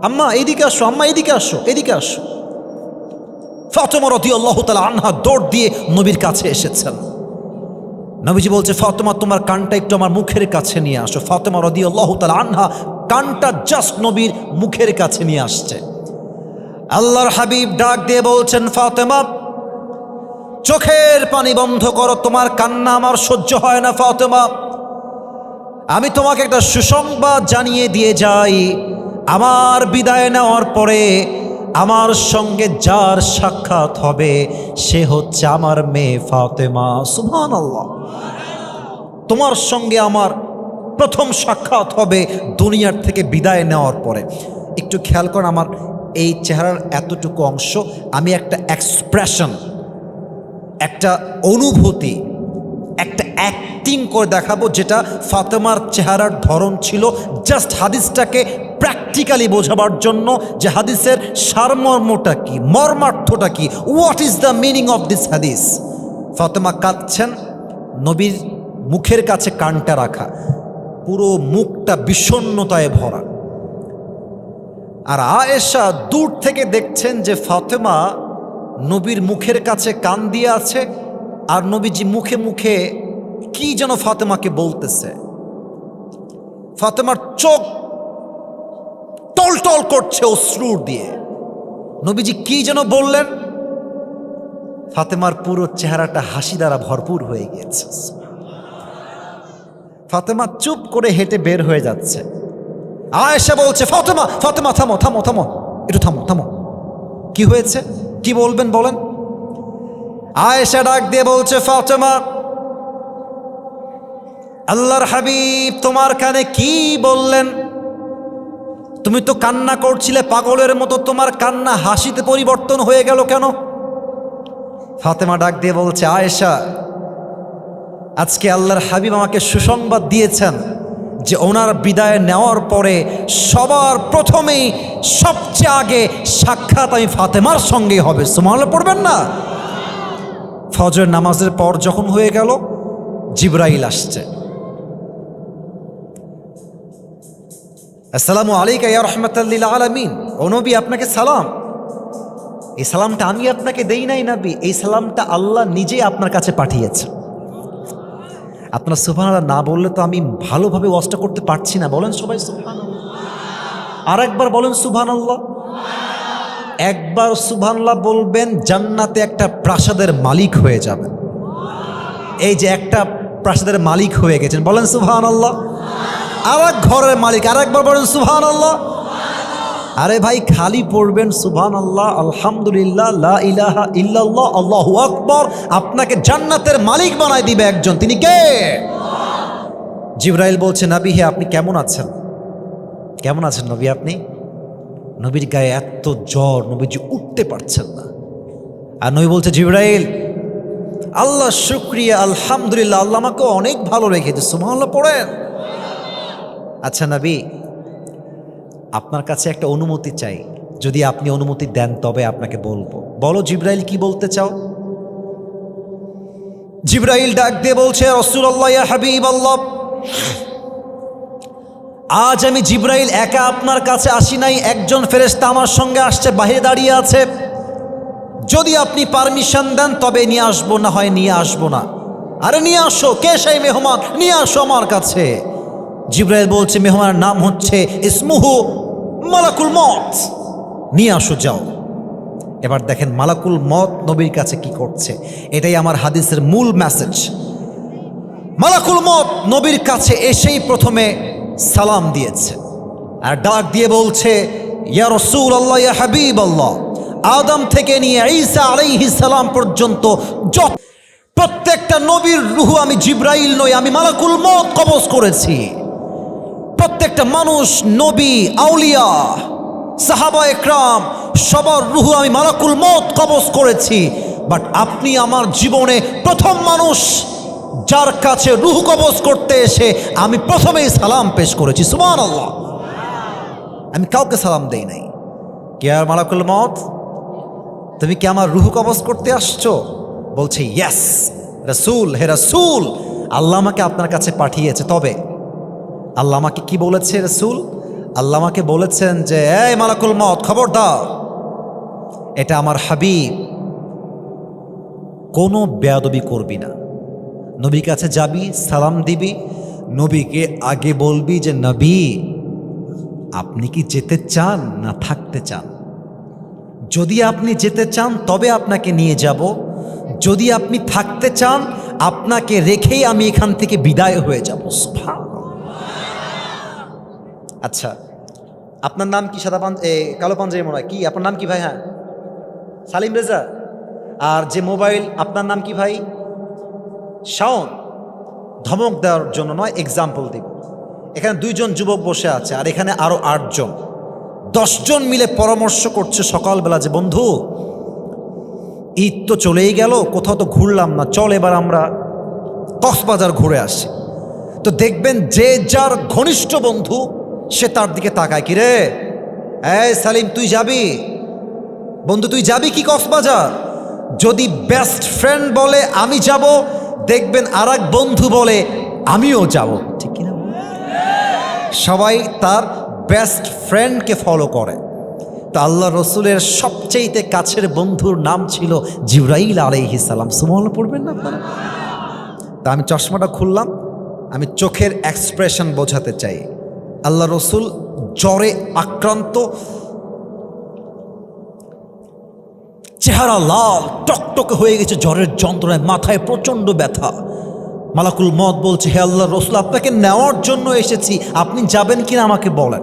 A: আম্মা এইদিকে আসো, আম্মা এইদিকে আসো, এদিকে আসো। ফাতেমা রাদিয়াল্লাহু তাআলা আনহা দৌড় দিয়ে নবীর কাছে এসেছেন। নবীজি বলছে, ফাতেমা তোমার কানটা একটু আমার মুখের কাছে নিয়ে আসো। ফাতেমা রাদিয়াল্লাহু তাআলা আনহা কানটা জাস্ট নবীর মুখের কাছে নিয়ে আসছে। আল্লাহর হাবিব ডাক দিয়ে বলছেন, ফাতেমা চোখের পানি বন্ধ করো, তোমার কান্না আমার সহ্য হয় না। ফাতেমা, আমি তোমাকে একটা সুসংবাদ জানিয়ে দিয়ে যাই, আমার বিদায় নেওয়ার পরে আমার সঙ্গে যার সাক্ষাৎ হবে সে হচ্ছে আমার মেয়ে ফাতেমা। সুবহানাল্লাহ। তোমার সঙ্গে আমার প্রথম সাক্ষাৎ হবে দুনিয়ার থেকে বিদায় নেওয়ার পরে। একটু খেয়াল করেন আমার এই চেহারার এতটুকু অংশ, আমি একটা এক্সপ্রেশন, একটা অনুভূতি, একটা অ্যাক্টিং করে দেখাবো, যেটা ফাতেমার চেহারার ধরন ছিল জাস্ট হাদিসটাকে প্র্যাকটিক্যালি বোঝাবার জন্য, যে হাদিসের সারমর্মটা কি, মর্মার্থটা কি, what is the meaning of this হাদিস। ফাতেমা কাঁদছেন, নবীর মুখের কাছে কানটা রাখা, পুরো মুখটা বিষণ্ণতায় ভরা। আর আয়েশা দূর থেকে দেখছেন যে ফাতেমা নবীর মুখের কাছে কান দিয়ে আছে, আর নবীজি মুখে মুখে কি যেন ফাতেমাকে বলতেছে। ফাতেমার চোখ টলটল করছে অশ্রুর দিয়ে। নবীজি কি যেন বললেন, ফাতেমার পুরো চেহারাটা হাসি দ্বারা ভরপুর হয়ে গিয়েছে। ফাতেমা চুপ করে হেঁটে বের হয়ে যাচ্ছে। আয়েশা বলছে, ফাতেমা, ফাতেমা থামো থামো থামো, একটু থামো থামো, কি হয়েছে, কি বলবেন বলেন। আয়েশা ডাক দিয়ে বলছে, ফাতেমা, আল্লাহর হাবিব তোমার কানে কি বললেন? তুমি তো কান্না করছিলে পাগলের মতো, তোমার কান্না হাসিতে পরিবর্তন হয়ে গেল কেন? ফাতেমা ডাক দিয়ে বলছে, আয়েশা আজকে আল্লাহর হাবিব আমাকে সুসংবাদ দিয়েছেন যে ওনার বিদায় নেওয়ার পরে সবার প্রথমেই সবচেয়ে আগে সাক্ষাৎ আমি ফাতেমার সঙ্গে হবে। সুবহানাল্লাহ পড়বেন না? ফজর নামাজের পর যখন হয়ে গেল, জিবরাইল আসছে। আসসালামু আলাইকা ইয়া রাহমাতাল লিল আলামিন। ও নবী, আপনাকে সালাম। এই সালামটা আমি আপনাকে দেই নাই নবী, এই সালামটা আল্লাহ নিজেই আপনার কাছে পাঠিয়েছে। আপনার সুবহানাল্লাহ না বললে তো আমি ভালোভাবে ওয়াজটা করতে পারছি না। বলেন সবাই সুবহানাল্লাহ। আর একবার বলেন সুবহানাল্লাহ। একবার সুবহানাল্লাহ বলবেন, জান্নাতে একটা প্রাসাদের মালিক হয়ে যাবেন। এই যে একটা প্রাসাদের মালিক হয়ে গেছেন, বলেন সুবহানাল্লাহ। আর এক ঘরের মালিক, আর একবার বলেন সুবহানাল্লাহ। আরে ভাই, খালি পড়বেন সুবহানাল্লাহ, আলহামদুলিল্লাহ, লা ইলাহা ইল্লাল্লাহ, আল্লাহু আকবার, আপনাকে জান্নাতের মালিক বানায় দিবে একজন। তিনি কে? জিবরাইল বলছে, নবী হে, আপনি কেমন আছেন? কেমন আছেন নবী আপনি? নবীর গায়ে এত জ্বর, নবীজি উঠতে পারছেন না। আর নবী বলছে, জিবরাইল, আল্লাহ শুকরিয়া, আলহামদুলিল্লাহ, আল্লাহ আমাকে অনেক ভালো রেখেছে। সুবহানাল্লাহ পড়েন। আচ্ছা নবী, আপনার কাছে একটা অনুমতি চাই, যদি আপনি অনুমতি দেন তবে আপনাকে বলবো। বলো জিবরাইল, কি বলতে চাও? জিবরাইল ডাক দিয়ে বলছে, রাসূলুল্লাহ, ইয়া হাবিবাল্লাহ, আজ আমি জিবরাইল একা আপনার কাছে আসি নাই, একজন ফেরেশতা আমার সঙ্গে আসছে, বাহিরে দাঁড়িয়ে আছে। যদি আপনি পারমিশন দেন তবে নিয়ে আসবো, না হয় নিয়ে আসবো না। আরে নিয়ে আসো, কে সেই মেহমান? নিয়ে আসো আমার কাছে। জিবরাইল বলছে, মেহমানের নাম হচ্ছে ইসমুহু মালাকুল মত। নিয়ে আসো, যাও। এবার দেখেন মালাকুল মত নবীর কাছে কি করছে, এটাই আমার হাদিসের মূল মেসেজ। মালাকুল মত নবীর কাছে এসেই প্রথমে সালাম দিয়েছে আর ডাক দিয়ে বলছে, ইয়া রাসূলুল্লাহ, ইয়া হাবিবাল্লাহ, আদম থেকে নিয়ে ঈসা আলাইহিস সালাম পর্যন্ত প্রত্যেকটা নবীর রূহ আমি জিবরাইল নই, আমি মালাকুল মত কবজ করেছি। প্রত্যেকটা মানুষ, নবী, আউলিয়া, সাহাবা একরাম, সবার রূহ আমি মালাকুল মত কবজ করেছি। বাট আপনি আমার জীবনে প্রথম মানুষ যার কাছে রূহ কবজ করতে এসে আমি প্রথমেই সালাম পেশ করেছি। সুবহানাল্লাহ। আমি কাউকে সালাম দেই নাই। কে আর মালাকুল মত, তুমি কি আমার রূহ কবজ করতে আসছো? বলছে, ইয়েস রাসূল, হে রাসূল, আল্লাহ আমাকে আপনার কাছে পাঠিয়েছে। তবে আল্লাহ আমাকে কি বলেছে রাসূল? আল্লাহ আমাকে বলেছেন যে, এই মালাকুল মত, খবরদার, এটা আমার হাবিব, কোনো বেয়াদবি করবি না। নবীর কাছে যাবি, সালাম দিবি, নবীকে আগে বলবি যে, নবী আপনি কি যেতে চান না থাকতে চান? যদি আপনি যেতে চান তবে আপনাকে নিয়ে যাব, যদি আপনি থাকতে চান আপনাকে রেখেই আমি এখান থেকে বিদায় হয়ে যাব। সুবহানাল্লাহ। আচ্ছা, আপনার নাম কি? সাদা কালো পাঞ্জাবি মনে হয়। কি আপনার নাম কি ভাই? হ্যাঁ, সালিম রেজা। আর যে মোবাইল, আপনার নাম কি ভাই? শাওন। ধমক দেওয়ার জন্য নয়, এক্সাম্পল দিব। এখানে 2 জন যুবক বসে আছে আর এখানে আরো 8 জন, 10 জন মিলে পরামর্শ করছে সকালবেলা যে, বন্ধু ঈদ তো চলেই গেল, কোথাও তো ঘুরলাম না, চল এবার আমরা কক্সবাজার ঘুরে আসি। তো দেখবেন যে যার ঘনিষ্ঠ বন্ধু সে তার দিকে তাকায়, কি রে, এই সালিম তুই যাবি? বন্ধু তুই যাবি কি কক্সবাজার? যদি বেস্ট ফ্রেন্ড বলে আমি যাব, দেখবেন আর এক বন্ধু বলে আমিও যাব। ঠিক কিনা? সবাই তার বেস্ট ফ্রেন্ডকে ফলো করে। তো আল্লাহ রসুলের সবচেয়ে কাছের বন্ধুর নাম ছিল জিবরাইল আলাইহিস সালাম। সুবহানাল্লাহ পড়বেন না আপনারা? তা আমি চশমাটা খুললাম, আমি চোখের এক্সপ্রেশন বোঝাতে চাই। আল্লাহ রসুল জ্বরে আক্রান্ত, চেহারা লাল টকটকে হয়ে গেছে জ্বরের যন্ত্রণায়, মাথায় প্রচণ্ড ব্যথা। মালাকুল মত বলছে, হে আল্লাহ রসুল, আপনাকে নেওয়ার জন্য এসেছি, আপনি যাবেন কিনা আমাকে বলেন।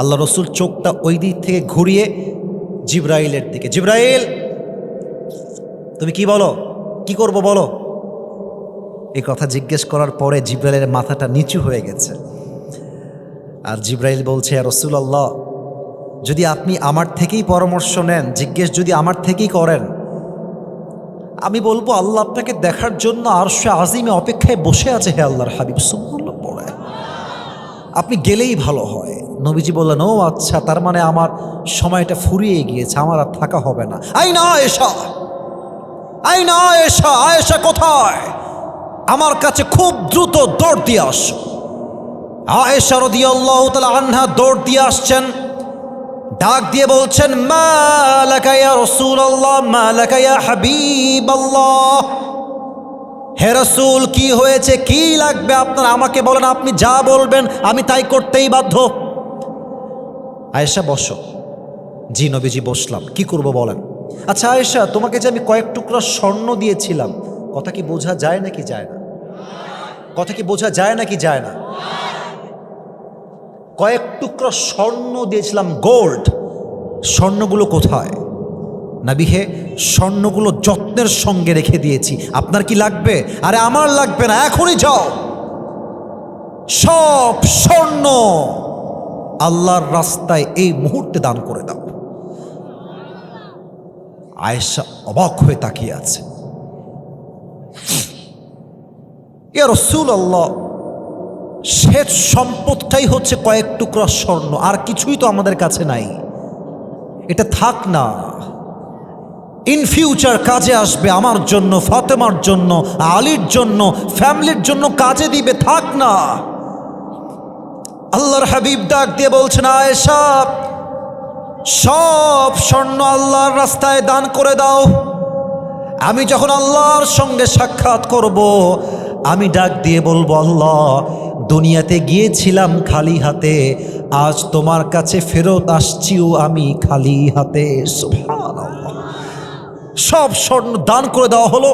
A: আল্লাহ রসুল চোখটা ওই দিক থেকে ঘুরিয়ে জিবরাইলের দিকে, জিবরাইল তুমি কি বলো, কি করব বলো। এই কথা জিজ্ঞেস করার পরে জিবরাইলের মাথাটা নিচু হয়ে গেছে। আর জিবরাইল বলছে, ইয়া রাসূলুল্লাহ, যদি আপনি আমার থেকেই পরামর্শ নেন, জিজ্ঞেস যদি আমার থেকেই করেন, আমি বলবো আল্লাহ আপনাকে দেখার জন্য আরশে আজিমে অপেক্ষায় বসে আছে। হে আল্লাহর হাবিব সুবহানাল্লাহ পড়ে আপনি গেলেই ভালো হয়। নবীজি বললেন, ও আচ্ছা, তার মানে আমার সময়টা ফুরিয়ে গিয়েছে, আমার আর থাকা হবে না। আইনা আয়েশা, আইনা আয়েশা, আয়েশা কোথায়? আমার কাছে খুব দ্রুত দৌড় দিয়ে আসো। আয়েশা রাদিয়াল্লাহু তাআলা আনহা দৌড় দিয়ে আসছেন, ডাক দিয়ে বলছেন, মা লাকা ইয়া রাসূলুল্লাহ, মা লাকা ইয়া হাবিবাল্লাহ। হে রাসূল, কি হয়েছে, কি লাগবে আপনার, আমাকে বলেন, আপনি যা বলবেন আমি তাই করতেই বাধ্য। আয়েশা বসো। জি নবীজি বসলাম। কি করব বলেন? আচ্ছা আয়েশা, তোমাকে যে আমি কয়েক টুকরা স্বর্ণ দিয়েছিলাম, কথা কি বোঝা যায় নাকি যায় না? কথা কি বোঝা যায় নাকি যায় না? কয়েক টুকরা স্বর্ণ দিয়েছিলাম, গোল্ড, স্বর্ণগুলো কোথায়? নবী হে, স্বর্ণগুলো যত্নের সঙ্গে রেখে দিয়েছি, আপনার কি লাগবে? আরে আমার লাগবে না, এখনই যাও সব স্বর্ণ আল্লাহর রাস্তায় এই মুহূর্তে দান করে দাও। আয়েশা অবাক হয়ে তাকিয়ে আছে। ইয়া রাসূলুল্লাহ, শেষ সম্পদটাই হচ্ছে কয়েক টুকরা স্বর্ণ, আর কিছুই তো আমাদের কাছে নাই। এটা থাক না, ইন ফিউচার কাজে আসবে, আমার জন্য, ফাতেমার জন্য, আলীর জন্য, ফ্যামিলির জন্য কাজে দিবে, থাক না। আল্লাহর হাবিব ডাক দিয়ে বলছেন, আয়েশা, সব স্বর্ণ আল্লাহর রাস্তায় দান করে দাও। আমি যখন আল্লাহর সঙ্গে সাক্ষাৎ করব, আমি ডাক দিয়ে বলবো, আল্লাহ, দুনিয়াতে গিয়েছিলাম খালি হাতে, আজ তোমার কাছে ফেরত আসছিও আমি খালি হাতে। সুবহানাল্লাহ। সব স্বর্ণ দান করে দেওয়া হলো।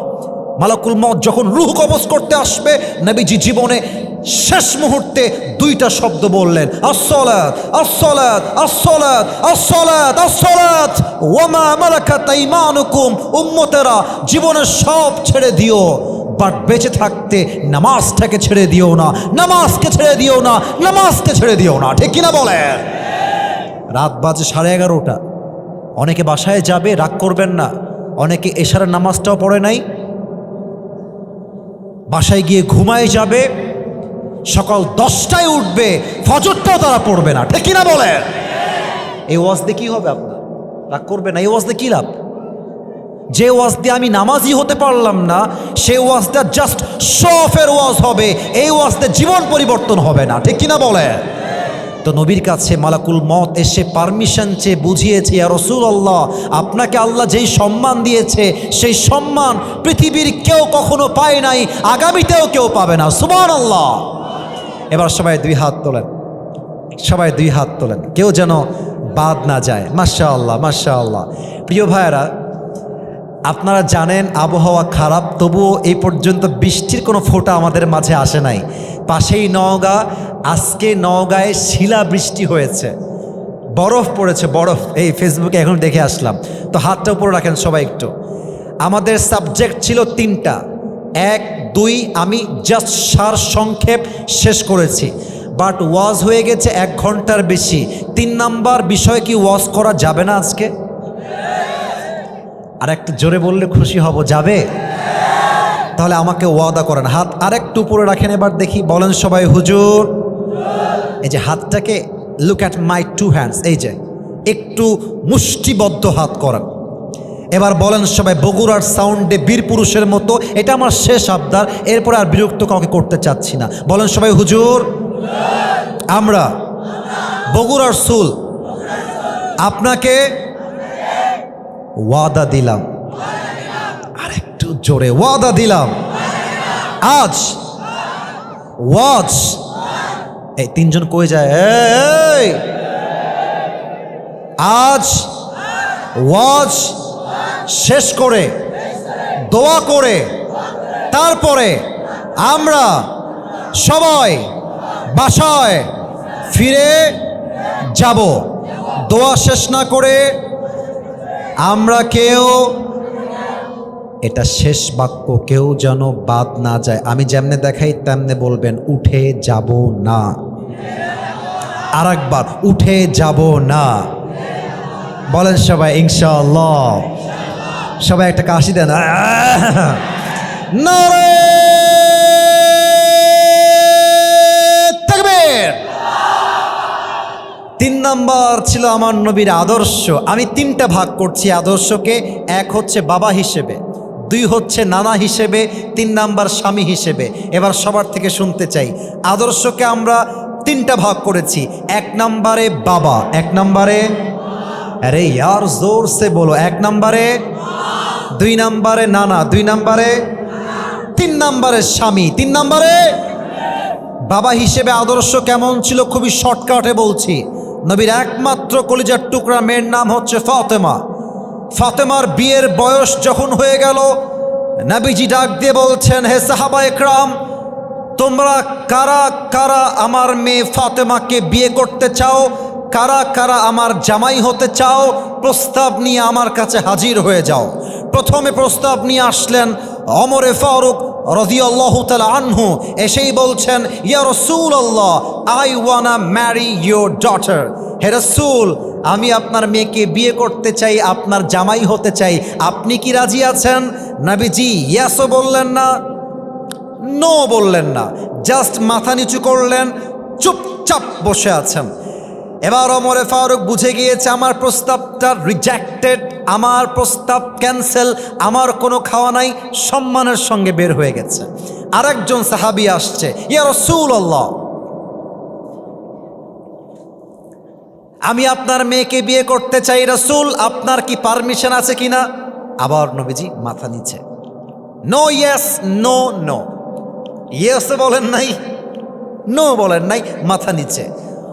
A: মালাকুল মউত যখন রূহ কবজ করতে আসবে, নবীজি জীবনে শেষ মুহূর্তে দুইটা শব্দ বললেন, আসসালাত, আসসালাত, আসসালাত, আসসালাত, আসসালাত ওয়া মা মালাকাত আইমানুকুম। উম্মতেরা, জীবনের সব ছেড়ে দিও, বাট বেঁচে থাকতে নামাজটাকে ছেড়ে দিও না, নামাজকে ছেড়ে দিও না, নামাজকে ছেড়ে দিও না। ঠিক কিনা বলেন? রাত বাজে 11:30। অনেকে বাসায় যাবে, রাগ করবেন না। অনেকে এশারের নামাজটাও পড়ে নাই, বাসায় গিয়ে ঘুমায় যাবে, সকাল 10টায় উঠবে, ফজরটাও তারা পড়বে না। ঠিক কিনা বলেন? এই ওয়াজ দিয়ে কি হবে? আপনার রাগ করবে না। এই ওয়াজ দিয়ে কি লাভ? যে ওয়াজ দিয়ে আমি নামাজি হতে পারলাম না, সেই ওয়াজটা জাস্ট শফের ওয়াজ হবে, এই ওয়াজতে জীবন পরিবর্তন হবে না। ঠিক কিনা বলে? তো নবীর কাছে মালাকুল মউত এসে পারমিশন চেয়ে বুঝিয়েছে, ইয়া রাসূলুল্লাহ, আপনাকে আল্লাহ যেই সম্মান দিয়েছে, সেই সম্মান পৃথিবীর কেউ কখনো পায় নাই, আগামীতেও কেউ পাবে না। সুবহানাল্লাহ। এবার সবাই দুই হাত তোলেন, সবাই দুই হাত তোলেন, কেউ যেন বাদ না যায়। মাশাআল্লাহ, মাশাআল্লাহ। প্রিয় ভাইয়েরা, আপনারা জানেন আবহাওয়া খারাপ, তবুও এই পর্যন্ত বৃষ্টির কোনো ফোঁটা আমাদের মাঝে আসে নাই। পাশেই নওগাঁ, আজকে নওগাঁয় শিলা বৃষ্টি হয়েছে, বরফ পড়েছে, বরফ। এই ফেসবুকে এখন দেখে আসলাম। তো হাতটা উপরে রাখেন সবাই একটু। আমাদের সাবজেক্ট ছিল 3টা, 1, 2, আমি জাস্ট সার সংক্ষেপ শেষ করেছি, বাট ওয়াজ হয়ে গেছে 1 ঘন্টার বেশি। 3 নাম্বার বিষয় কি ওয়াজ করা যাবে না আজকে? আর একটু জোরে বললে খুশি হব, যাবে? তাহলে আমাকে ওয়াদা করেন, হাত আরেকটু উপরে রাখেন। এবার দেখি, বলেন সবাই, হুজুর। এই যে হাতটাকে, লুক অ্যাট মাই 2 হ্যান্ডস, এই যে একটু মুষ্টিবদ্ধ হাত করেন। এবার বলেন সবাই, বগুড়ার সাউন্ডে বীর পুরুষের মতো, এটা আমার শেষ আবদার, এরপরে আর বিরক্ত কাউকে করতে চাচ্ছি না। বলেন সবাই, হুজুর, আমরা বগুড়ার সুল আপনাকে ওয়াদা দিলাম, আরেকটু জোরে, ওয়াদা দিলাম, আজ ওয়াজ, এই 3 জন কই যায়, এই আজ ওয়াজ শেষ করে দোয়া করে তারপরে আমরা সবাই বাসায় ফিরে যাব। দোয়া শেষ না করে আমরা কেউ, এটা শেষ বাক্য, কেউ যেন বাদ না যায়। আমি যেমনে দেখাই তেমনে বলবেন, উঠে যাব না। আরেকবার, উঠে যাব না। বলেন সবাই ইনশাআল্লাহ। সবাই একটা কাশি দেন। নারে তাকবীর। 3 নাম্বার ছিল আমার নবীর আদর্শ। আমি 3টা ভাগ করছি আদর্শকে। 1 হচ্ছে বাবা হিসেবে, 2 হচ্ছে নানা হিসেবে, 3 নাম্বার স্বামী হিসেবে। এবার সবার থেকে শুনতে চাই, আদর্শকে আমরা 3টা ভাগ করেছি। 1 নাম্বারে বাবা, 1 নাম্বারে, আরে ইয়ার জোর সে বলো, 1 নাম্বারে, 2 নাম্বারে নানা, 2 নাম্বারে, 3 নাম্বারে স্বামী, 3 নাম্বারে বাবা হিসেবে আদর্শ কেমন ছিল? খুবই শর্টকাটে বলছি। নবীর একমাত্র কলিজার টুকরা মেয়ের নাম হচ্ছে ফাতেমা। ফাতেমার বিয়ের বয়স যখন হয়ে গেল, নবীজি ডাক দিয়ে বলছেন, হে সাহাবা একরাম, তোমরা কারা কারা আমার মেয়ে ফাতেমাকে বিয়ে করতে চাও? কারা কারা আমার জামাই হতে চাও? প্রস্তাব নিয়ে আমার কাছে হাজির হয়ে যাও। প্রথমে প্রস্তাব নিয়ে আসলেন ওমরে ফারুক রাদিয়াল্লাহু তাআলা আনহু। এসেই বলছেন, ইয়া রাসূলুল্লাহ, I wanna marry your daughter. হে রাসূল, আমি আপনার মেয়েকে বিয়ে করতে চাই, আপনার জামাই হতে চাই, আপনি কি রাজি আছেন? নবীজি ইয়াসও বললেন না, নো বললেন না, জাস্ট মাথা নিচু করলেন, চুপচাপ বসে আছেন। এবার ওমরে ফারুক বুঝে গিয়েছে আমার প্রস্তাবটা রিজেক্টেড, আমার প্রস্তাব ক্যান্সেল, আমার কোনো খাওয়া নাই, সম্মানের সঙ্গে বের হয়ে গেছে। আরেকজন সাহাবী আসছে, ইয়া রাসূলুল্লাহ, আমি আপনার মেয়েকে বিয়ে করতে চাই রাসূল, আপনার কি পারমিশন আছে কিনা? আবার নবীজি মাথা নিচে, no yes, no no, yes বলেন নাই, নো বলেন নাই, মাথা নিচে।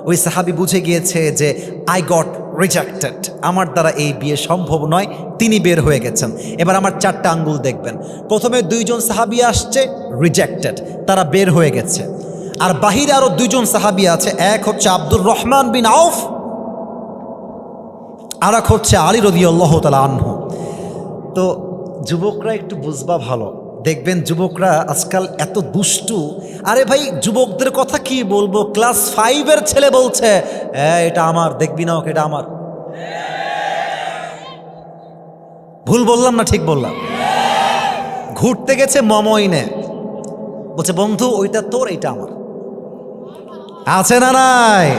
A: ওই সাহাবী বুঝে গিয়েছে যে আই গট রিজেক্টেড, আমার দ্বারা এই বিয়ে সম্ভব নয়, তিনি বের হয়ে গেছেন। এবার আমার 4টা আঙ্গুল দেখবেন। প্রথমে 2 জন সাহাবী আসছে, রিজেক্টেড, তারা বের হয়ে গেছে। আর বাহিরে আরও 2 জন সাহাবী আছে, এক হচ্ছে আব্দুর রহমান বিন আউফ, আর এক হচ্ছে আলী রাদিয়াল্লাহু তাআলা আনহু। তো যুবকরা একটু বুঝবা ভালো, দেখবেন যুবকরা আজকাল এত দুষ্টু। আরে ভাই, যুবকদের কথা কি বলবো, ক্লাস 5-এর ছেলে বলছে এটা আমার, দেখবি না ওকে, এটা আমার। ভুল বললাম না ঠিক বললাম? ঘুরতে গেছে মমইনে, বলছে বন্ধু ওইটা তোর, এটা আমার। আছে না নাই?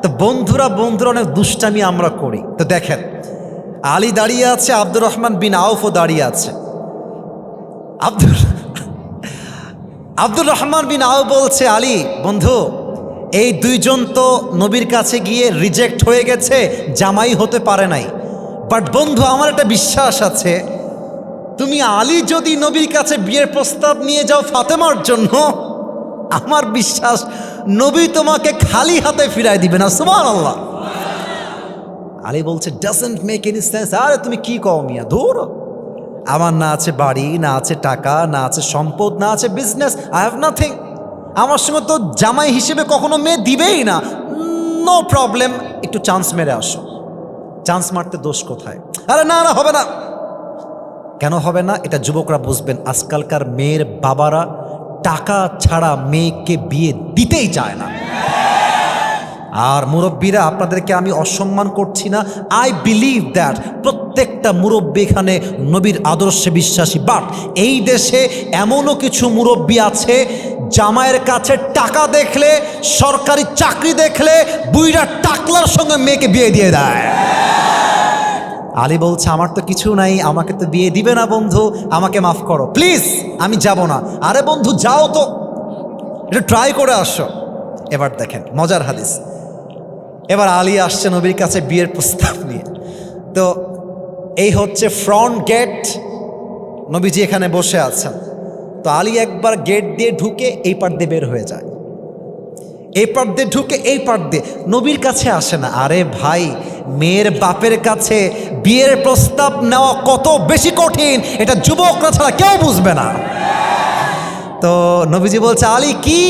A: তো বন্ধুরা অনেক দুষ্টামি আমরা করি। তো দেখেন, আলী দাঁড়িয়ে আছে, আব্দুর রহমান বিন আউফও দাঁড়িয়ে আছে। আব্দুর রহমান বিন আউফ বলছে, আলী বন্ধু, এই 2 জন তো নবীর কাছে গিয়ে রিজেক্ট হয়ে গেছে, জামাই হতে পারে নাই, বাট বন্ধু আমার একটা বিশ্বাস আছে, তুমি আলী যদি নবীর কাছে বিয়ের প্রস্তাব নিয়ে যাও ফাতেমার জন্য, আমার বিশ্বাস নবী তোমাকে খালি হাতে ফিরাই দিবে না। সুবহানাল্লাহ। আলী বলছে, ডাজন্ট মেক এনি সেন্স। আরে তুমি কি কও মিয়া, ধুর, আমার না আছে বাড়ি, না আছে টাকা, না আছে সম্পদ, না আছে বিজনেস, আই হ্যাভ নাথিং। আমার সঙ্গে তো জামাই হিসেবে কখনো মেয়ে দিবেই না। নো প্রবলেম, একটু চান্স মেরে আসো। চান্স মারতে দোষ কোথায়? আরে না না, হবে না। কেন হবে না? এটা যুবকরা বুঝবেন। আজকালকার মেয়ের বাবারা টাকা ছাড়া মেয়েকে বিয়ে দিতেই চায় না। আর মুরব্বীরা, আপনাদেরকে আমি অসম্মান করছি না, আই বিলিভ দ্যাট প্রত্যেকটা মুরব্বী এখানে নবীর আদর্শে বিশ্বাসী। বাট এই দেশে এমনও কিছু মুরব্বী আছে, জামাইয়ের কাছে টাকা দেখলে, সরকারি চাকরি দেখলে, বুইরা টাকলার সঙ্গে মেয়েকে বিয়ে দিয়ে দেয়। আলী বলছে, আমার তো কিছু নাই, আমাকে তো বিয়ে দিবে না বন্ধু, আমাকে মাফ করো প্লিজ, আমি যাব না। আরে বন্ধু যাও তো, এটা ট্রাই করে আসো। এবার দেখেন মজার হাদিস। এবার আলী আসছে নবীর কাছে বিয়ের প্রস্তাব নিয়ে। তো এই হচ্ছে ফ্রন্ট গেট, নবীজি এখানে বসে আছেন। তো আলী একবার গেট দিয়ে ঢুকে এই পার দিয়ে বের হয়ে যায়, এই পার দিয়ে ঢুকে এই পার দিয়ে, নবীর কাছে আসে না। আরে ভাই, মেয়ের বাপের কাছে বিয়ের প্রস্তাব নেওয়া কত বেশি কঠিন, এটা যুবকরা ছাড়া কেউ বুঝবে না। তো নবীজি বলছে, আলী কি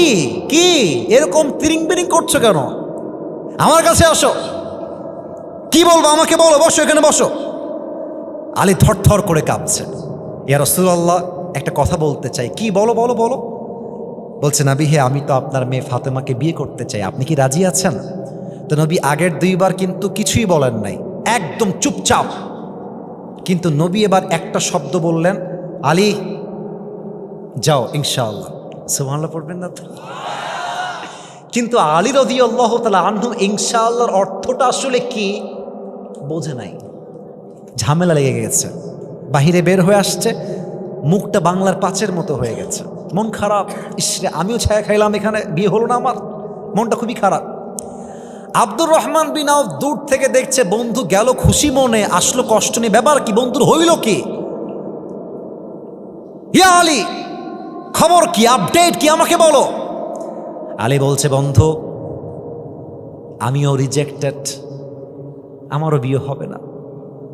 A: কি এরকম তিরিং বিরিং করছো কেন? আমার কাছে আসো, কি বলবো আমাকে বলো, বসো এখানে বসো। আলী থরথর করে কাঁপছে। ইয়া রাসূলুল্লাহ, একটা কথা বলতে চাই। কি? বলো বলো বলো। বলছে, নবী হে, আমি তো আপনার মেয়ে ফাতেমাকে বিয়ে করতে চাই, আপনি কি রাজি আছেন? তো নবী আগের 2 বার কিন্তু কিছুই বলেন নাই, একদম চুপচাপ কিন্তু নবী এবার একটা শব্দ বললেন, আলী যাও ইনশাআল্লাহ। সুবহানাল্লাহ পড়বেন না তো? কিন্তু আলী রাদিয়াল্লাহু তাআলা আনহু ইনশাআল্লাহর অর্থটা আসলে কি বোঝে নাই। ঝামেলা লেগে গেছে, বাহিরে বের হয়ে আসছে, মুখটা বাংলার পাঁচের মতো হয়ে গেছে, মন খারাপ। ইসরে আমিও ছায়া খাইলাম, এখানে বিয়ে হলো না, আমার মনটা খুবই খারাপ। আব্দুর রহমান বিন আউফ দূর থেকে দেখছে বন্ধু গেল খুশি মনে, আসলো কষ্ট নিয়ে। ব্যাপার কি, বন্ধুর হইল কি? ইয়া আলী, খবর কি, আপডেট কি, আমাকে বলো। আলী বলছে, বন্ধু আমিও রিজেক্টেড, আমারও বিয়ে হবে না,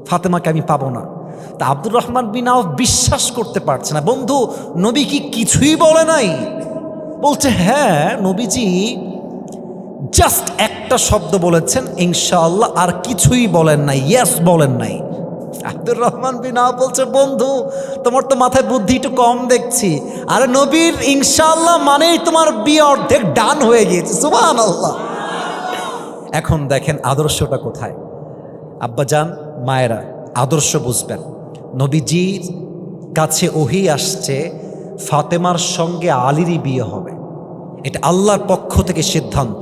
A: ফাতেমাকে আমি পাবো না। তা আব্দুর রহমান বিন আউফ বিশ্বাস করতে পারছে না, বন্ধু নবী কি কিছুই বলে নাই? বলছে, হ্যাঁ নবীজি জাস্ট একটা শব্দ বলেছেন ইনশাআল্লাহ, আর কিছুই বলেন নাই, ইয়েস বলেন নাই। আব্দুর রহমান বিন আউফ বলছে, বন্ধু তোমার তো মাথায় বুদ্ধি একটু কম দেখছি, আর নবীর ইনশাআল্লাহ মানেই তোমার বিয়ে অর্ধেক ডান হয়ে গিয়েছে। সুবহানাল্লাহ। এখন দেখেন আদর্শটা কোথায়। আব্বাজান মায়েরা আদর্শ বুঝবেন। নবীজির কাছে ওহী আসছে ফাতেমার সঙ্গে আলীরই বিয়ে হবে, এটা আল্লাহর পক্ষ থেকে সিদ্ধান্ত।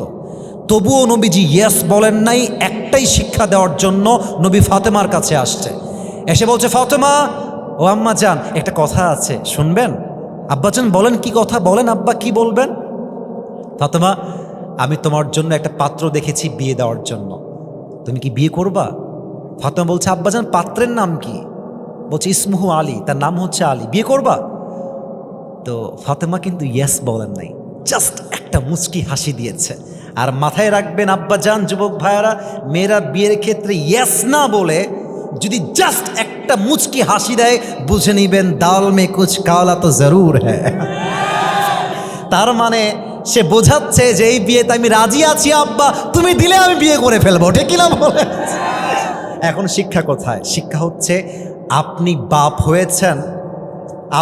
A: তবুও নবীজি ইয়েস বলেন নাই, একটাই শিক্ষা দেওয়ার জন্য নবী ফাতেমার কাছে আসছে। এসে বলছে, ফাতেমা ও আম্মা জান, একটা কথা আছে শুনবেন? আব্বাজান বলেন, কি কথা বলেন আব্বা, কি বলবেন? ফাতেমা, আমি তোমার জন্য একটা পাত্র দেখেছি বিয়ে দেওয়ার জন্য, তুমি কি বিয়ে করবা? ফাতেমা বলছে, আব্বাজান পাত্রের নাম কি? বলছে, ইসমুহু আলী, তার নাম হচ্ছে আলী, বিয়ে করবা? তো ফাতেমা কিন্তু ইয়েস বলেন নাই, জাস্ট একটা মুচকি হাসি দিয়েছে। আর মাথায় রাখবেন আব্বাজান, যুবক ভাইয়ারা, মেয়েরা বিয়ের ক্ষেত্রে ইয়েস না বলে যদি জাস্ট একটা মুচকি হাসি দেয়, বুঝে নিবেন দাল মে কুছ কালা তো জরুর হ্যাঁ। তার মানে সে বোঝাচ্ছে যে এই বিয়েতে আমি রাজি আছি আব্বা, তুমি দিলে আমি বিয়ে করে ফেলবো, ঠিক কিনা বলে? এখন শিক্ষা কোথায়? শিক্ষা হচ্ছে, আপনি বাপ হয়েছেন,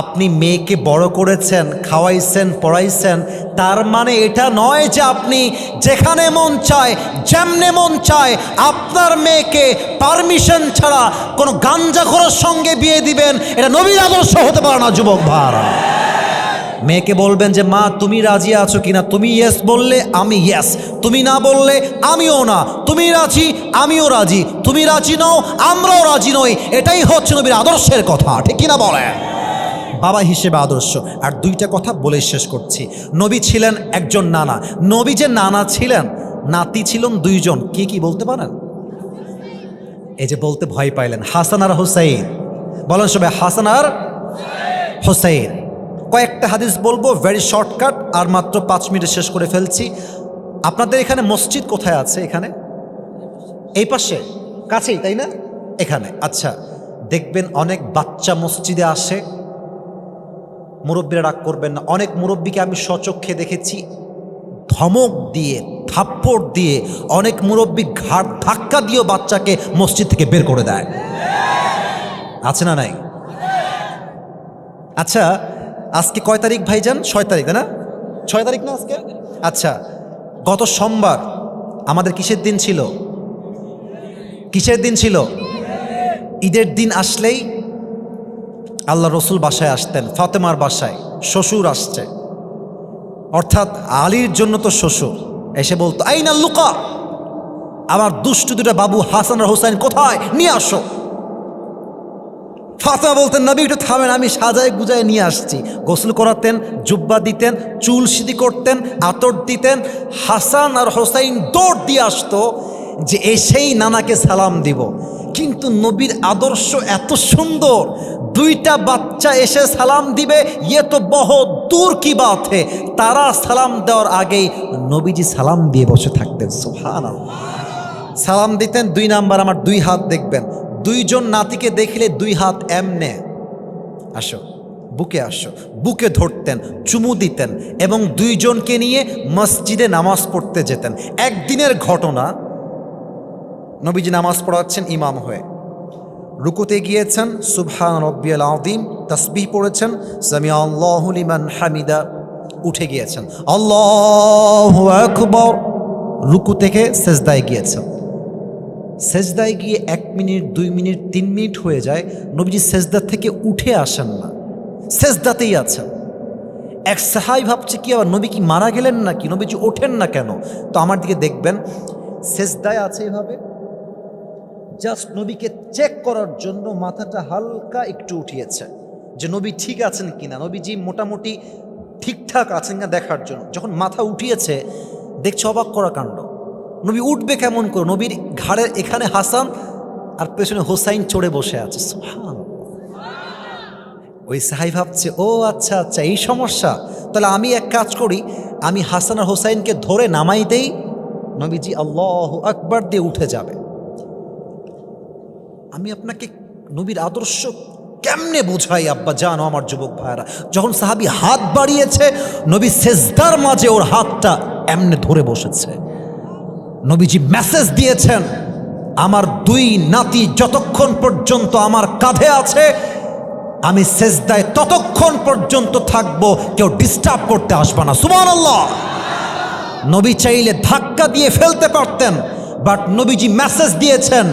A: আপনি মেয়েকে বড় করেছেন, খাওয়াইছেন, পড়াইছেন, তার মানে এটা নয় যে আপনি যেখানে মন চায়, যেমনে মন চায় আপনার মেয়েকে পারমিশন ছাড়া কোনো গাঞ্জাখোরের সঙ্গে বিয়ে দিবেন। এটা নবীর আদর্শ হতে পারে না যুবক ভাইরা। মেয়েকে বলবেন যে মা তুমি রাজি আছো কিনা, তুমি ইয়েস বললে আমি ইয়েস, তুমি না বললে আমিও না, তুমি রাজি আমিও রাজি, তুমি রাজি নও আমরাও রাজি নই। এটাই হচ্ছে নবীর আদর্শের কথা, ঠিক কিনা বলে? বাবা হিসেবে আদর্শ। আর দুইটা কথা বলে শেষ করছি। নবী ছিলেন একজন নানা, নবী যে নানা ছিলেন, নাতি ছিলেন দুইজন। কি কি বলতে পারেন? এই যে বলতে ভয় পাইলেন, হাসান আর হুসাইন। বলেন সবাই, হাসান আর হুসাইন। কয়েকটা হাদিস বলবো, ভেরি শর্টকাট, আর মাত্র 5 মিনিটে শেষ করে ফেলছি। আপনাদের এখানে মসজিদ কোথায় আছে? এখানে এই পাশে কাছেই, তাই না? এখানে আচ্ছা, দেখবেন অনেক বাচ্চা মসজিদে আসে, মুরব্বীরা রাগ করবেন না, অনেক মুরব্বীকে আমি স্বচক্ষে দেখেছি ধমক দিয়ে, থাপ্পড় দিয়ে, অনেক মুরব্বী ঘাট ধাক্কা দিয়েও বাচ্চাকে মসজিদ থেকে বের করে দেয়। আছে না নাই? আচ্ছা, আজকে কয় তারিখ ভাইজান? 6 তারিখ, তাই না? 6 তারিখ না আজকে? আচ্ছা, গত সোমবার আমাদের কিসের দিন ছিল? কিসের দিন ছিল? ঈদের দিন আসলেই আল্লাহ রসুল বাসায় আসতেন, ফাতেমার বাসায় শ্বশুর আসছে, অর্থাৎ আলীর জন্য তো শ্বশুর এসে বলতো, আইনা লুকা, আমার দুষ্টু দুটা বাবু হাসান আর হোসাইন কোথায়, নিয়ে আসো। ফাতেমা বলতেন, নবী একটু থামেন, আমি সাজায় গুজায় নিয়ে আসছি। গোসল করাতেন, জুব্বা দিতেন, চুল সিদ্ধি করতেন, আতর দিতেন। হাসান আর হোসাইন দৌড় দিয়ে আসতো যে এসেই নানাকে সালাম দিব। কিন্তু নবীর আদর্শ এত সুন্দর, দুইটা বাচ্চা এসে সালাম দিবে, ইয়ে তো বহুত দূর কি বাত হে। তারা সালাম দেওয়ার আগেই নবীজি সালাম দিয়ে বসে থাকতেন। সুবহানাল্লাহ। সালাম দিতেন, 2 নাম্বার আমার 2 হাত দেখবেন, দুইজন নাতিকে দেখলে 2 হাত এমনে, আসো বুকে আসো, বুকে ধরতেন, চুমু দিতেন এবং দুইজনকে নিয়ে মসজিদে নামাজ পড়তে যেতেন। একদিনের ঘটনা, নবীজি নামাজ পড়াচ্ছেন ইমাম হয়ে, রুকুতে গিয়েছেন, সুবহান রব্বিয়াল আযীম, তাসবিহ পড়েছেন, সামিআল্লাহু লিমান হামিদা, উঠে গিয়েছেন, আল্লাহু আকবার, রুকু থেকে সেজদায় গিয়েছেন। সেজদায় গিয়ে 1 মিনিট 2 মিনিট 3 মিনিট হয়ে যায়, নবীজি সেজদা থেকে উঠে আসেন না, সেজদাতেই আছেন। এক সাহাবী ভাবছে কি আবার নবী কি মারা গেলেন নাকি, নবীজি ওঠেন না কেন? তো আমার দিকে দেখবেন, সেজদায় আছে এভাবে, জাস্ট নবীকে চেক করার জন্য মাথাটা হালকা একটু উঠিয়েছে যে নবী ঠিক আছেন কিনা, নবীজি মোটামুটি ঠিকঠাক আছেন কিনা দেখার জন্য। যখন মাথা উঠিয়েছে দেখছে অবাক করা কাণ্ড, নবী উঠবে কেমন করে, নবীর ঘাড়ের এখানে হাসান আর পেছনে হোসাইন চড়ে বসে আছে। সুবহানাল্লাহ। ওই সাহাবী ভাবছে ও আচ্ছা আচ্ছা এই সমস্যা, তাহলে আমি এক কাজ করি, আমি হাসান আর হোসাইনকে ধরে নামাই দেই, নবীজি আল্লাহু আকবার দিয়ে উঠে যাবে। আমি আপনাকে নবীর আদর্শ কেমনে বোঝাই আব্বা জানো আমার যুবক ভাইরা, যখন সাহাবী হাত বাড়িয়েছে নবী সেজদার মাঝে ওর হাতটা এমনে ধরে বসেছে। নবীজি মেসেজ দিয়েছেন, আমার 2 নাতি যতক্ষণ পর্যন্ত আমার কাঁধে আছে আমি সেজদায় ততক্ষণ পর্যন্ত থাকবো, কেউ ডিস্টার্ব করতে আসবে না। সুবহানাল্লাহ। নবী চাইলে ধাক্কা দিয়ে ফেলতে পারতেন, বাট নবীজি মেসেজ দিয়েছেন,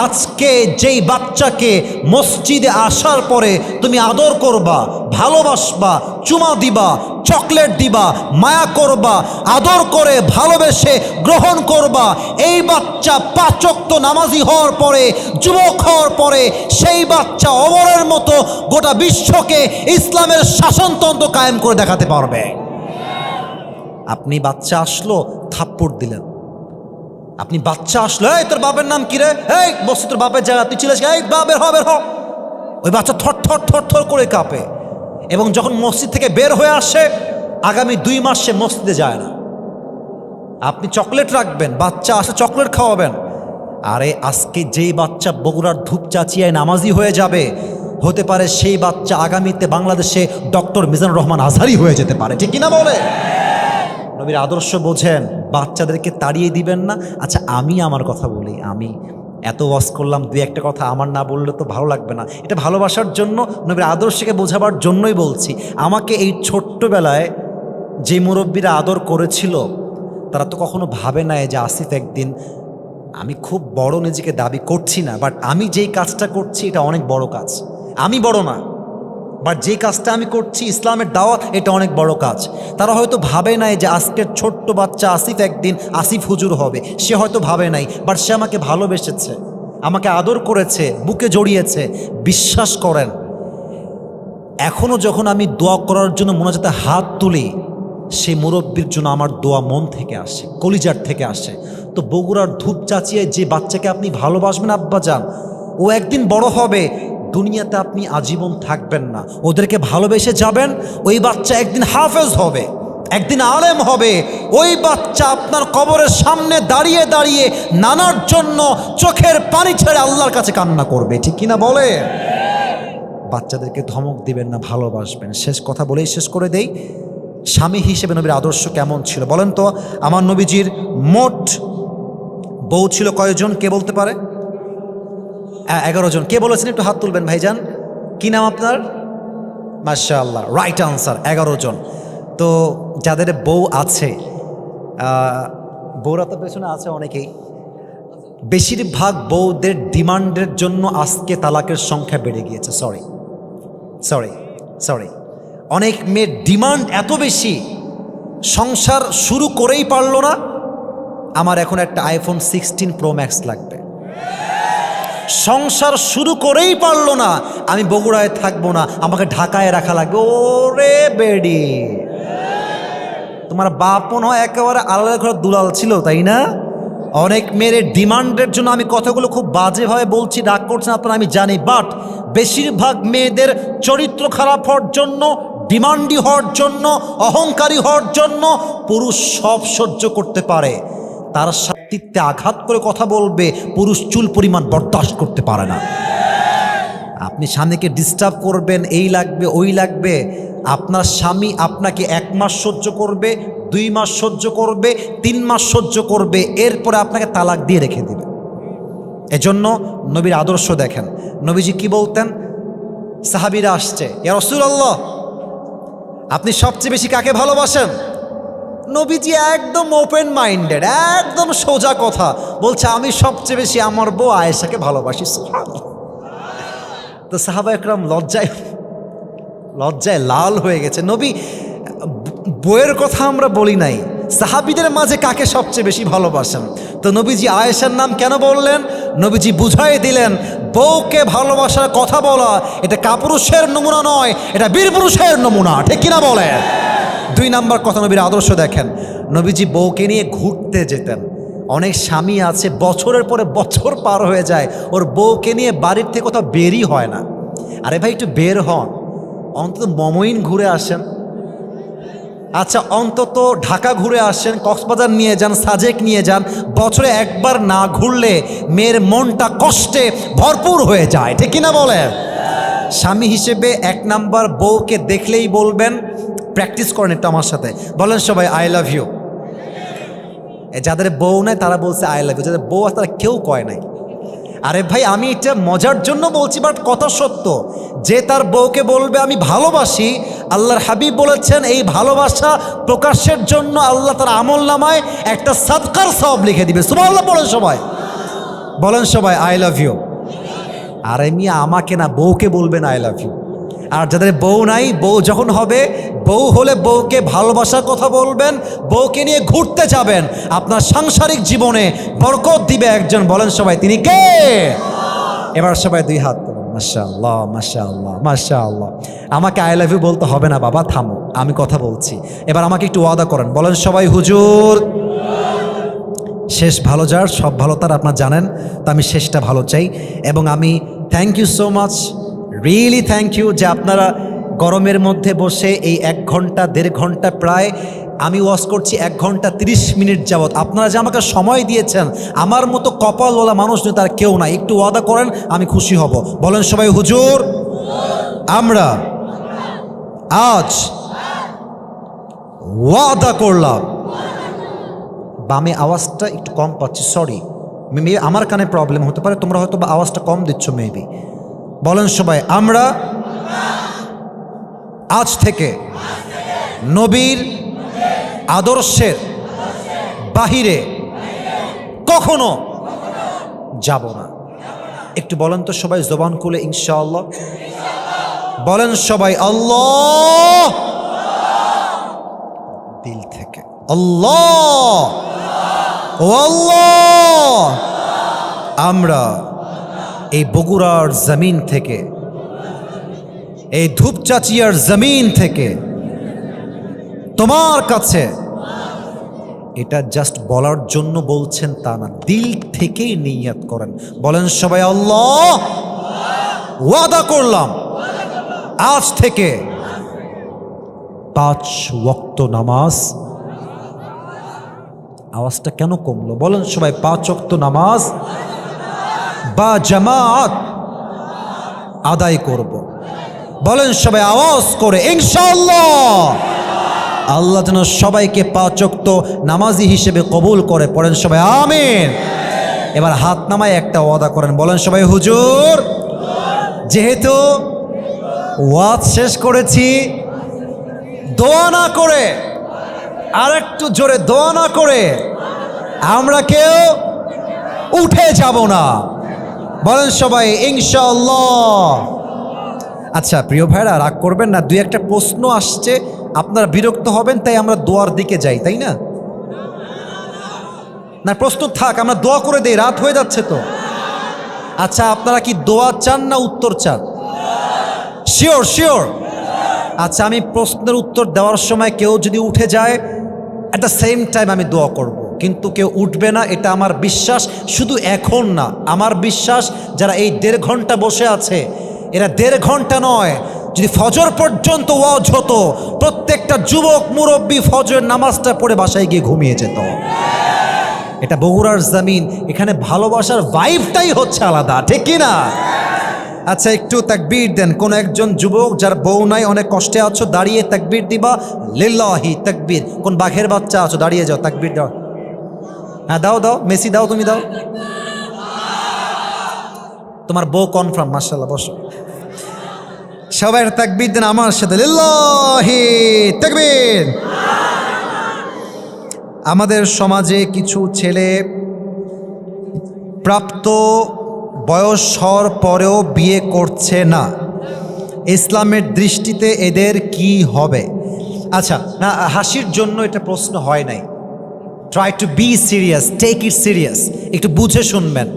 A: আজকে যেই বাচ্চাকে মসজিদে আসার পরে তুমি আদর করবা, ভালোবাসবা, চুমা দিবা, চকলেট দিবা, মায়া করবা, আদর করে ভালোবেসে গ্রহণ করবা, এই বাচ্চা 5 ওয়াক্ত নামাজি হওয়ার পরে, যুবক হওয়ার পরে সেই বাচ্চা অমরের মতো গোটা বিশ্বকে ইসলামের শাসনতন্ত্র কায়েম করে দেখাতে পারবে। আপনি বাচ্চা আসলো থাপ্পড় দিলেন, আপনি বাচ্চা আসলো এই তোর বাপের নাম কি রে, এই বসে তোর বাপের জায়গা, তুই ছিলিস এই বাপের হবে হ, ওই বাচ্চা থর থর থর থর করে কাঁপে। এবং যখন মসজিদ থেকে বের হয়ে আসে আগামী 2 মাস সে মসজিদে যায় না। আপনি চকলেট রাখবেন, বাচ্চা আসে চকলেট খাওয়াবেন, আরে আজকে যেই বাচ্চা বগুড়ার ধূপচাচিয়ায় নামাজি হয়ে যাবে, হতে পারে সেই বাচ্চা আগামীতে বাংলাদেশে ডক্টর মিজানুর রহমান আজহারি হয়ে যেতে পারে, ঠিক কিনা বলে? নবীর আদর্শ বোঝেন, বাচ্চাদেরকে তাড়িয়ে দিবেন না। আচ্ছা আমি আমার কথা বলি, আমি এত ওয়াজ করলাম, 2-1টা কথা আমার না বললে তো ভালো লাগবে না, এটা ভালোবাসার জন্য নবীর আদর্শকে বোঝাবার জন্যই বলছি। আমাকে এই ছোট্টবেলায় যে মুরব্বীরা আদর করেছিল তারা তো কখনো ভাবে নাই যে আসিফ একদিন, আমি খুব বড় নিজেকে দাবি করছি না, বাট আমি যেই কাজটা করছি এটা অনেক বড় কাজ, আমি বড় না বাট যে কাজটা আমি করছি ইসলামের দাওয়াত, এটা অনেক বড় কাজ। তারা হয়তো ভাবে নাই যে আজকের ছোট্ট বাচ্চা আসিফ একদিন আসিফ হুজুর হবে, সে হয়তো ভাবে নাই, বাট সে আমাকে ভালোবেসেছে, আমাকে আদর করেছে, বুকে জড়িয়েছে। বিশ্বাস করেন এখনও যখন আমি দোয়া করার জন্য মোনাজাতে হাত তুলি, সেই মুরব্বীর জন্য আমার দোয়া মন থেকে আসে, কলিজার থেকে আসে। তো বগুড়ার ধূপচাচিয়ায় যে বাচ্চাকে আপনি ভালোবাসবেন আব্বা যান, ও একদিন বড় হবে, দুনিয়াতে আপনি আজীবন থাকবেন না, ওদেরকে ভালোবেসে যাবেন, ওই বাচ্চা একদিন হাফেজ হবে, একদিন আলেম হবে, ওই বাচ্চা আপনার কবরের সামনে দাঁড়িয়ে দাঁড়িয়ে নানার জন্য চোখের পানি ছেড়ে আল্লাহর কাছে কান্না করবে, ঠিক কিনা বলে? বাচ্চাদেরকে ধমক দিবেন না, ভালোবাসবেন। শেষ কথা বলেই শেষ করে দেই, স্বামী হিসেবে নবীর আদর্শ কেমন ছিল বলেন তো? আমার নবীজির মোট বউ ছিল কয়জন, কে বলতে পারে? 11 জন। কে বলেছেন একটু হাত তুলবেন ভাইজান, কি নাম আপনার? মাশাআল্লাহ, রাইট আনসার, 11 জন। তো যাদের বউ আছে, বউরা তো পেছনে আছে অনেকেই, বেশিরভাগ বউদের ডিমান্ডের জন্য আজকে তালাকের সংখ্যা বেড়ে গিয়েছে। সরি, অনেক মেয়ের ডিমান্ড এত বেশি, সংসার শুরু করেই পারলো না, আমার এখন একটা আইফোন 16 প্রো ম্যাক্স লাগবে। সংসার শুরু করেই পারলো না, আমি বগুড়ায় থাকবো না, আমাকে ঢাকায় রাখা লাগবে। ওরে বেডি, তোমার বাপ মনে হয় একেবারে আলাদা ঘর দুলাল ছিল, তাই না? অনেক মেয়ের ডিমান্ডের জন্য আমি কথাগুলো খুব বাজেভাবে বলছি, রাগ করছেন আপনারা আমি জানি, বাট বেশিরভাগ মেয়েদের চরিত্র খারাপ হওয়ার জন্য, ডিমান্ডি হওয়ার জন্য, অহংকারী হওয়ার জন্য পুরুষ সব সহ্য করতে পারে, তার সাথে আঘাত করে কথা বলবে, পুরুষ চুল পরিমাণ বরদাস্ত করতে পারে না। আপনি স্বামীকে ডিস্টার্ব করবেন, এই লাগবে ওই লাগবে, আপনার স্বামী আপনাকে 1 মাস সহ্য করবে, 2 মাস সহ্য করবে, 3 মাস সহ্য করবে, এরপরে আপনাকে তালাক দিয়ে রেখে দিবে। এজন্য নবীর আদর্শ দেখেন, নবীজি কি বলতেন? সাহাবীরা আসছে, ইয়া রাসূলুল্লাহ আপনি সবচেয়ে বেশি কাকে ভালোবাসেন? নবীজি একদম ওপেন মাইন্ডেড, একদম সোজা কথা বলছে, আমি সবচেয়ে বেশি আমার বউ আয়েশাকে ভালোবাসি। সুবহানাল্লাহ। তো সাহাবা একরাম লজ্জায় লাল হয়ে গেছে। নবী বইয়ের কথা আমরা বলি নাই, সাহাবীদের মাঝে কাকে সবচেয়ে বেশি ভালোবাসেন। তো নবীজি আয়েশার নাম কেন বললেন? নবীজি বুঝাই দিলেন, বউকে ভালোবাসার কথা বলা এটা কাপুরুষের নমুনা নয়, এটা বীর পুরুষের নমুনা। ঠিক কিনা বলেন? 2 নাম্বার কথা, নবীর আদর্শ দেখেন। নবীজি বউকে নিয়ে ঘুরতে যেতেন। অনেক স্বামী আছে বছরের পরে বছর পার হয়ে যায়, ওর বউকে নিয়ে বাড়ির থেকে কোথাও বেরই হয় না। আরে ভাই একটু বের হন, অন্তত মমইন ঘুরে আসেন। আচ্ছা অন্তত ঢাকা ঘুরে আসেন, কক্সবাজার নিয়ে যান, সাজেক নিয়ে যান। বছরে একবার না ঘুরলে মেয়ের মনটা কষ্টে ভরপুর হয়ে যায়। ঠিক কিনা বলেন? স্বামী হিসেবে 1 নাম্বার, বউকে দেখলেই বলবেন, প্র্যাকটিস করেন একটু আমার সাথে, বলেন সবাই আই লাভ ইউ। যাদের বউ নাই তারা বলছে আই লাভ ইউ, যাদের বউ আছে তারা কেউ কয় নাই। আরে ভাই আমি এটা মজার জন্য বলছি, বাট কথা সত্য। যে তার বউকে বলবে আমি ভালোবাসি, আল্লাহর হাবিব বলেছেন এই ভালোবাসা প্রকাশের জন্য আল্লাহ তার আমল নামায় একটা সাদকার সওয়াব লিখে দিবে। সুবহানাল্লাহ বলেন সবাই, বলেন সবাই আই লাভ ইউ। আরে মিয়া আমাকে না, বউকে বলবেন আই লাভ ইউ। আর যাদের বউ নাই, বউ যখন হবে, বউ হলে বউকে ভালোবাসার কথা বলবেন, বউকে নিয়ে ঘুরতে যাবেন, আপনার সাংসারিক জীবনে বরকত দিবে একজন। বলেন সবাই তিনি কে? এবার সবাই 2 হাত তুলুন। মাশাআল্লাহ মাশাআল্লাহ মাশাআল্লাহ। আমাকে আই লাভ ইউ বলতে হবে না বাবা, থামো, আমি কথা বলছি। এবার আমাকে একটু ওয়াদা করেন, বলেন সবাই হুজুর। শেষ ভালো যার সব ভালো তার, আপনার জানেন, তো আমি শেষটা ভালো চাই। এবং আমি thank you so much, really thank you যে আপনারা গরমের মধ্যে বসে এই 1 ঘন্টা 1.5 ঘন্টা প্রায় আমি ওয়াজ করছি 1 ঘন্টা 30 মিনিট যাবৎ আপনারা যে আমাকে সময় দিয়েছেন, আমার মতো কপালওয়ালা মানুষ নয় তার কেউ নাই। একটু ওয়াদা করেন, আমি খুশি হব। বলেন সবাই হুজুর। আমরা আজ ওয়াদা করলাম। বামে আওয়াজটা একটু কম পাচ্ছি, সরি, মেবি আমার কানে প্রবলেম হতে পারে, তোমরা হয়তো বা আওয়াজটা কম দিচ্ছ মেবি। বলেন সবাই আমরা আজ থেকে নবীর আদর্শের বাহিরে কখনো যাব না। একটু বলেন তো সবাই জবান খুলে ইনশাআল্লাহ। বলেন সবাই আল্লাহ, দিল থেকে আল্লাহ ও আল্লাহ। আমরা এই বগুড়ার জমিন থেকে, এই ধূপচাচিয়ার জমিন থেকে তোমার কাছে, এটা জাস্ট বলার জন্য বলছেন তা না, দিল থেকেই নিয়ত করেন। বলেন সবাই আল্লাহ, ওয়াদা করলাম আজ থেকে 5 ওয়াক্ত নামাজ। আওয়াজটা কেন কমলো? বলেন সবাই 5 ওয়াক্ত নামাজ বা জামাত আদায় করব। বলেন সবাই আওয়াজ করে ইনশাআল্লাহ। আল্লাহ যেন সবাইকে 5 ওয়াক্ত নামাজি হিসেবে কবুল করে। পড়েন সবাই আমিন। এবার হাত নামায় একটা ওয়াদা করেন, বলেন সবাই হুজুর। যেহেতু ওয়াজ শেষ করেছি, দোয়া না করে, আর একটু জোরে দোয়া না করে আমরা কেউ উঠে যাব না। বলেন সবাই ইনশাআল্লাহ। আচ্ছা প্রিয় ভাইরা, রাগ করবেন না, 2-1টা প্রশ্ন আসছে, আপনারা বিরক্ত হবেন, তাই আমরা দোয়ার দিকে যাই, তাই না? না প্রশ্ন থাক, আমরা দোয়া করে দেই, রাত হয়ে যাচ্ছে তো। আচ্ছা আপনারা কি দোয়া চান না উত্তর চান? Sure sure. আচ্ছা আমি প্রশ্নের উত্তর দেওয়ার সময় কেউ যদি উঠে যায়, অ্যাট দ্য সেম টাইম আমি দোয়া করব, কিন্তু কেউ উঠবে না, এটা আমার বিশ্বাস। শুধু এখন না, আমার বিশ্বাস যারা এই 1.5 ঘন্টা বসে আছে, এরা 1.5 ঘন্টা নয়, যদি ফজর পর্যন্ত ওয়াজ হতো, প্রত্যেকটা যুবক মুরব্বী ফজরের নামাজটা পড়ে বাসায় গিয়ে ঘুমিয়ে যেত। এটা বগুড়ার জমিন, এখানে ভালোবাসার ভাইবটাই হচ্ছে আলাদা, ঠিক কি না? আচ্ছা একটু তাকবীর দেন। কোন একজন যুবক যার বউ নাই, অনেক কষ্টে আছো, দাঁড়িয়ে তাকবীর দিবা, লিল্লাহি তাকবীর। কোন বাঘের বাচ্চা আছো, দাঁড়িয়ে যাও, তাকবীর দাও। হ্যাঁ দাও দাও, মেসি দাও, তুমি দাও। তোমার বউ কনফার্ম, মাশাআল্লাহ, বসো। সবাই তাকবীর দেন আমার সাথে, লিল্লাহি তাকবীর। আমাদের সমাজে কিছু ছেলে প্রাপ্ত বয়স হওয়ার পরেও বিয়ে করছে না, ইসলামের দৃষ্টিতে এদের কি হবে? আচ্ছা, না হাসির জন্য এটা প্রশ্ন হয় নাই। Try to be serious, take it serious, একটু বুঝে শুনবেন।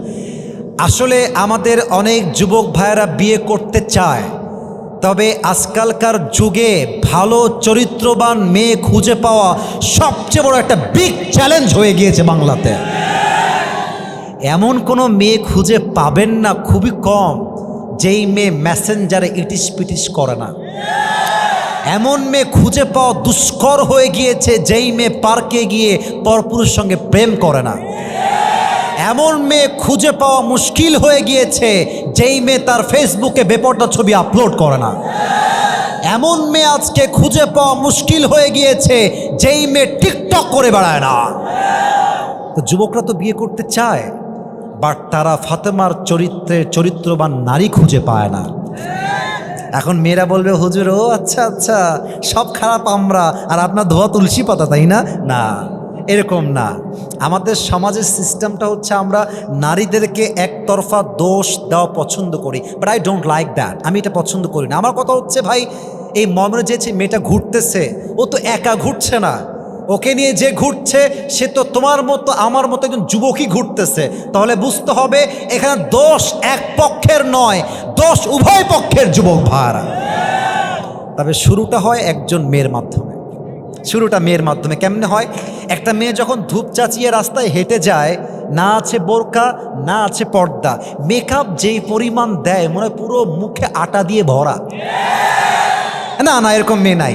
A: আসলে আমাদের অনেক যুবক ভাইয়েরা বিয়ে করতে চায়, তবে আজকালকার যুগে ভালো চরিত্রবান মেয়ে খুঁজে পাওয়া সবচেয়ে বড় একটা বিগ চ্যালেঞ্জ হয়ে গিয়েছে বাংলাতে। এমন কোনো মেয়ে খুঁজে পাবেন না, খুবই কম, যেই মেয়ে মেসেঞ্জারে ইটিস পিটিস করে না। এমন মেয়ে খুঁজে পাওয়া দুষ্কর হয়ে গিয়েছে যেই মেয়ে পার্কে গিয়ে পরপুরুষের সঙ্গে প্রেম করে না। এমন মেয়ে খুঁজে পাওয়া মুশকিল হয়ে গিয়েছে যেই মেয়ে তার ফেসবুকে বেপরোয়া ছবি আপলোড করে না। এমন মেয়ে আজকে খুঁজে পাওয়া মুশকিল হয়ে গিয়েছে যেই মেয়ে টিকটক করে বেড়ায় না। তো যুবকরা তো বিয়ে করতে চায়, বাট তারা ফাতেমার চরিত্রবান নারী খুঁজে পায় না। এখন মেয়েরা বলবে, হুজুর ও আচ্ছা আচ্ছা, সব খারাপ আমরা, আর আপনার ধোয়া তুলসী পাতা, তাই না? না, এরকম না। আমাদের সমাজের সিস্টেমটা হচ্ছে আমরা নারীদেরকে একতরফা দোষ দেওয়া পছন্দ করি, but I don't like that. আমি এটা পছন্দ করি না। আমার কথা হচ্ছে, ভাই এই মমরে যে মেয়েটা ঘুরতেছে, ও তো একা ঘুরছে না, ওকে নিয়ে যে ঘুরছে সে তো তোমার মতো আমার মতো একজন যুবকই ঘুরতেছে। তাহলে বুঝতে হবে এখানে দোষ এক পক্ষের নয়, দোষ উভয় পক্ষের যুবক ভাইরা। তবে শুরুটা হয় একজন মেয়ের মাধ্যমে। শুরুটা মেয়ের মাধ্যমে কেমনে হয়? একটা মেয়ে যখন ধূপ চাচিয়ে রাস্তায় হেঁটে যায়, না আছে বোরকা না আছে পর্দা, মেকআপ যেই পরিমাণ দেয় মনে হয় পুরো মুখে আটা দিয়ে ভরা। না না, এরকম মেয়ে নাই।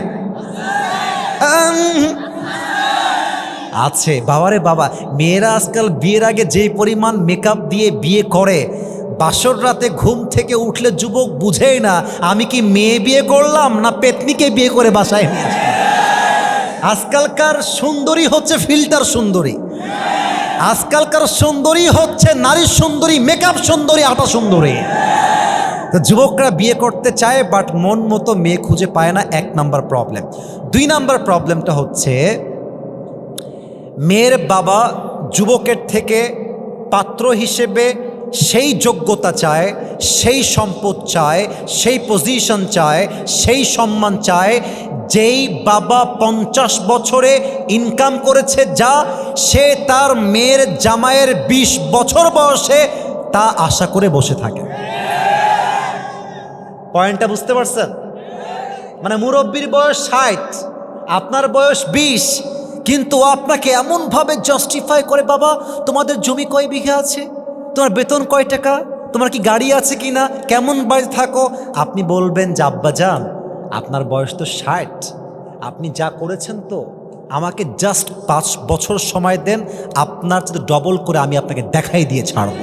A: আছে বাবারে বাবা, মেয়েরা আজকাল বিয়ের আগে যেই পরিমাণ মেকআপ দিয়ে বিয়ে করে, বাসর রাতে ঘুম থেকে উঠলে যুবক বুঝেই না আমি কি মেয়ে বিয়ে করলাম না পেতনিকে বিয়ে করে বাসায় নিয়ে আসলাম। আজকালকার সুন্দরী হচ্ছে ফিল্টার সুন্দরী, আজকালকার সুন্দরী হচ্ছে নারী সুন্দরী, মেকআপ সুন্দরী, আটা সুন্দরী। তো যুবকরা বিয়ে করতে চায়, বাট মন মতো মেয়ে খুঁজে পায় না, এক নাম্বার প্রবলেম। 2 নাম্বার প্রবলেমটা হচ্ছে মেয়ের বাবা যুবকের থেকে পাত্র হিসেবে সেই যোগ্যতা চায়, সেই সম্পদ চায়, সেই পজিশন চায়, সেই সম্মান চায় যেই বাবা 50 বছরে ইনকাম করেছে, যা সে তার মেয়ের জামাইয়ের 20 বছর বয়সে তা আশা করে বসে থাকে। পয়েন্টটা বুঝতে পারছেন? মানে মুরব্বীর বয়স 60, আপনার বয়স 20, কিন্তু আপনাকে এমনভাবে জাস্টিফাই করে, বাবা তোমাদের জমি কয় বিঘা আছে, তোমার বেতন কয় টাকা, তোমার কি গাড়ি আছে কি না, কেমন বাড়িতে থাকো। আপনি বলবেন যে আব্বাজান আপনার বয়স তো 60, আপনি যা করেছেন তো, আমাকে জাস্ট 5 বছর সময় দেন, আপনার সাথে ডবল করে আমি আপনাকে দেখাই দিয়ে ছাড়ব।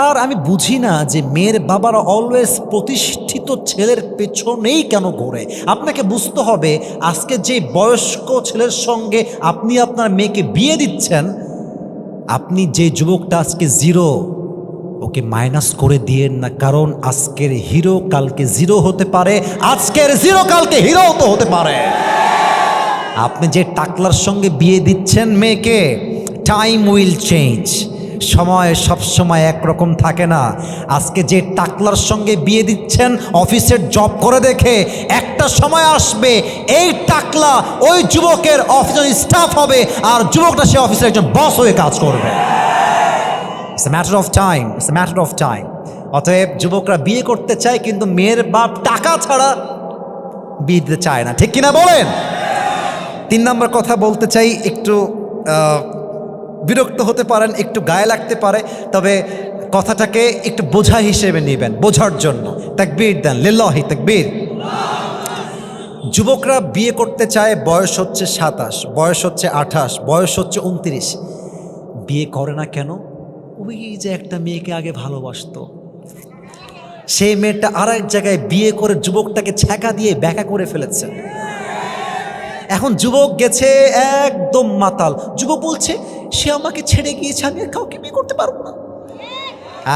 A: আর আমি বুঝি না যে মেয়ের বাবারা অলওয়েজ প্রতিষ্ঠিত ছেলের পেছনেই কেন ঘোরে। আপনাকে বুঝতে হবে আজকে যে বয়স্ক ছেলের সঙ্গে আপনি আপনার মেয়েকে বিয়ে দিচ্ছেন, আপনি যে যুবকটা আজকে 0, ওকে মাইনাস করে দিয়েন না, কারণ আজকের হিরো কালকে 0 হতে পারে, আজকের 0 কালকে হিরো তো হতে পারে। আপনি যে টাকলার সঙ্গে বিয়ে দিচ্ছেন মেয়েকে, টাইম উইল চেঞ্জ, সময় সবসময় একরকম থাকে না। আজকে যে টাকলার সঙ্গে বিয়ে দিচ্ছেন অফিসের জব করে দেখে, একটা সময় আসবে এই টাকলা ওই যুবকের অফিসের স্টাফ হবে, আর যুবকটা সে অফিসের একজন বস হয়ে কাজ করবে। It's a matter of time, it's a matter of time. অতএব যুবকরা বিয়ে করতে চায়, কিন্তু মেয়ের বাপ টাকা ছাড়া বিয়ে দিতে চায় না, ঠিক কিনা বলেন? 3 নম্বর কথা বলতে চাই, একটু বিরক্ত হতে পারেন, একটু গায়ে লাগতে পারে, তবে কথাটাকে একটু বোঝা হিসেবে নেবেন, বোঝার জন্য। তাকবীর দেন, লিল্লাহি তাকবীর। যুবকরা বিয়ে করতে চায়, বয়স হচ্ছে 27, বয়স হচ্ছে 28, বয়স হচ্ছে 29, বিয়ে করে না কেন? ওই যে একটা মেয়েকে আগে ভালোবাসতো, সেই মেয়েটা আর এক জায়গায় বিয়ে করে যুবকটাকে ছ্যাঁকা দিয়ে ব্যাকা করে ফেলেছে। এখন যুবক গেছে একদম মাতাল, যুবক বলছে সে আমাকে ছেড়ে গিয়েছে, আমি আর কাউকে বিয়ে করতে পারবো না।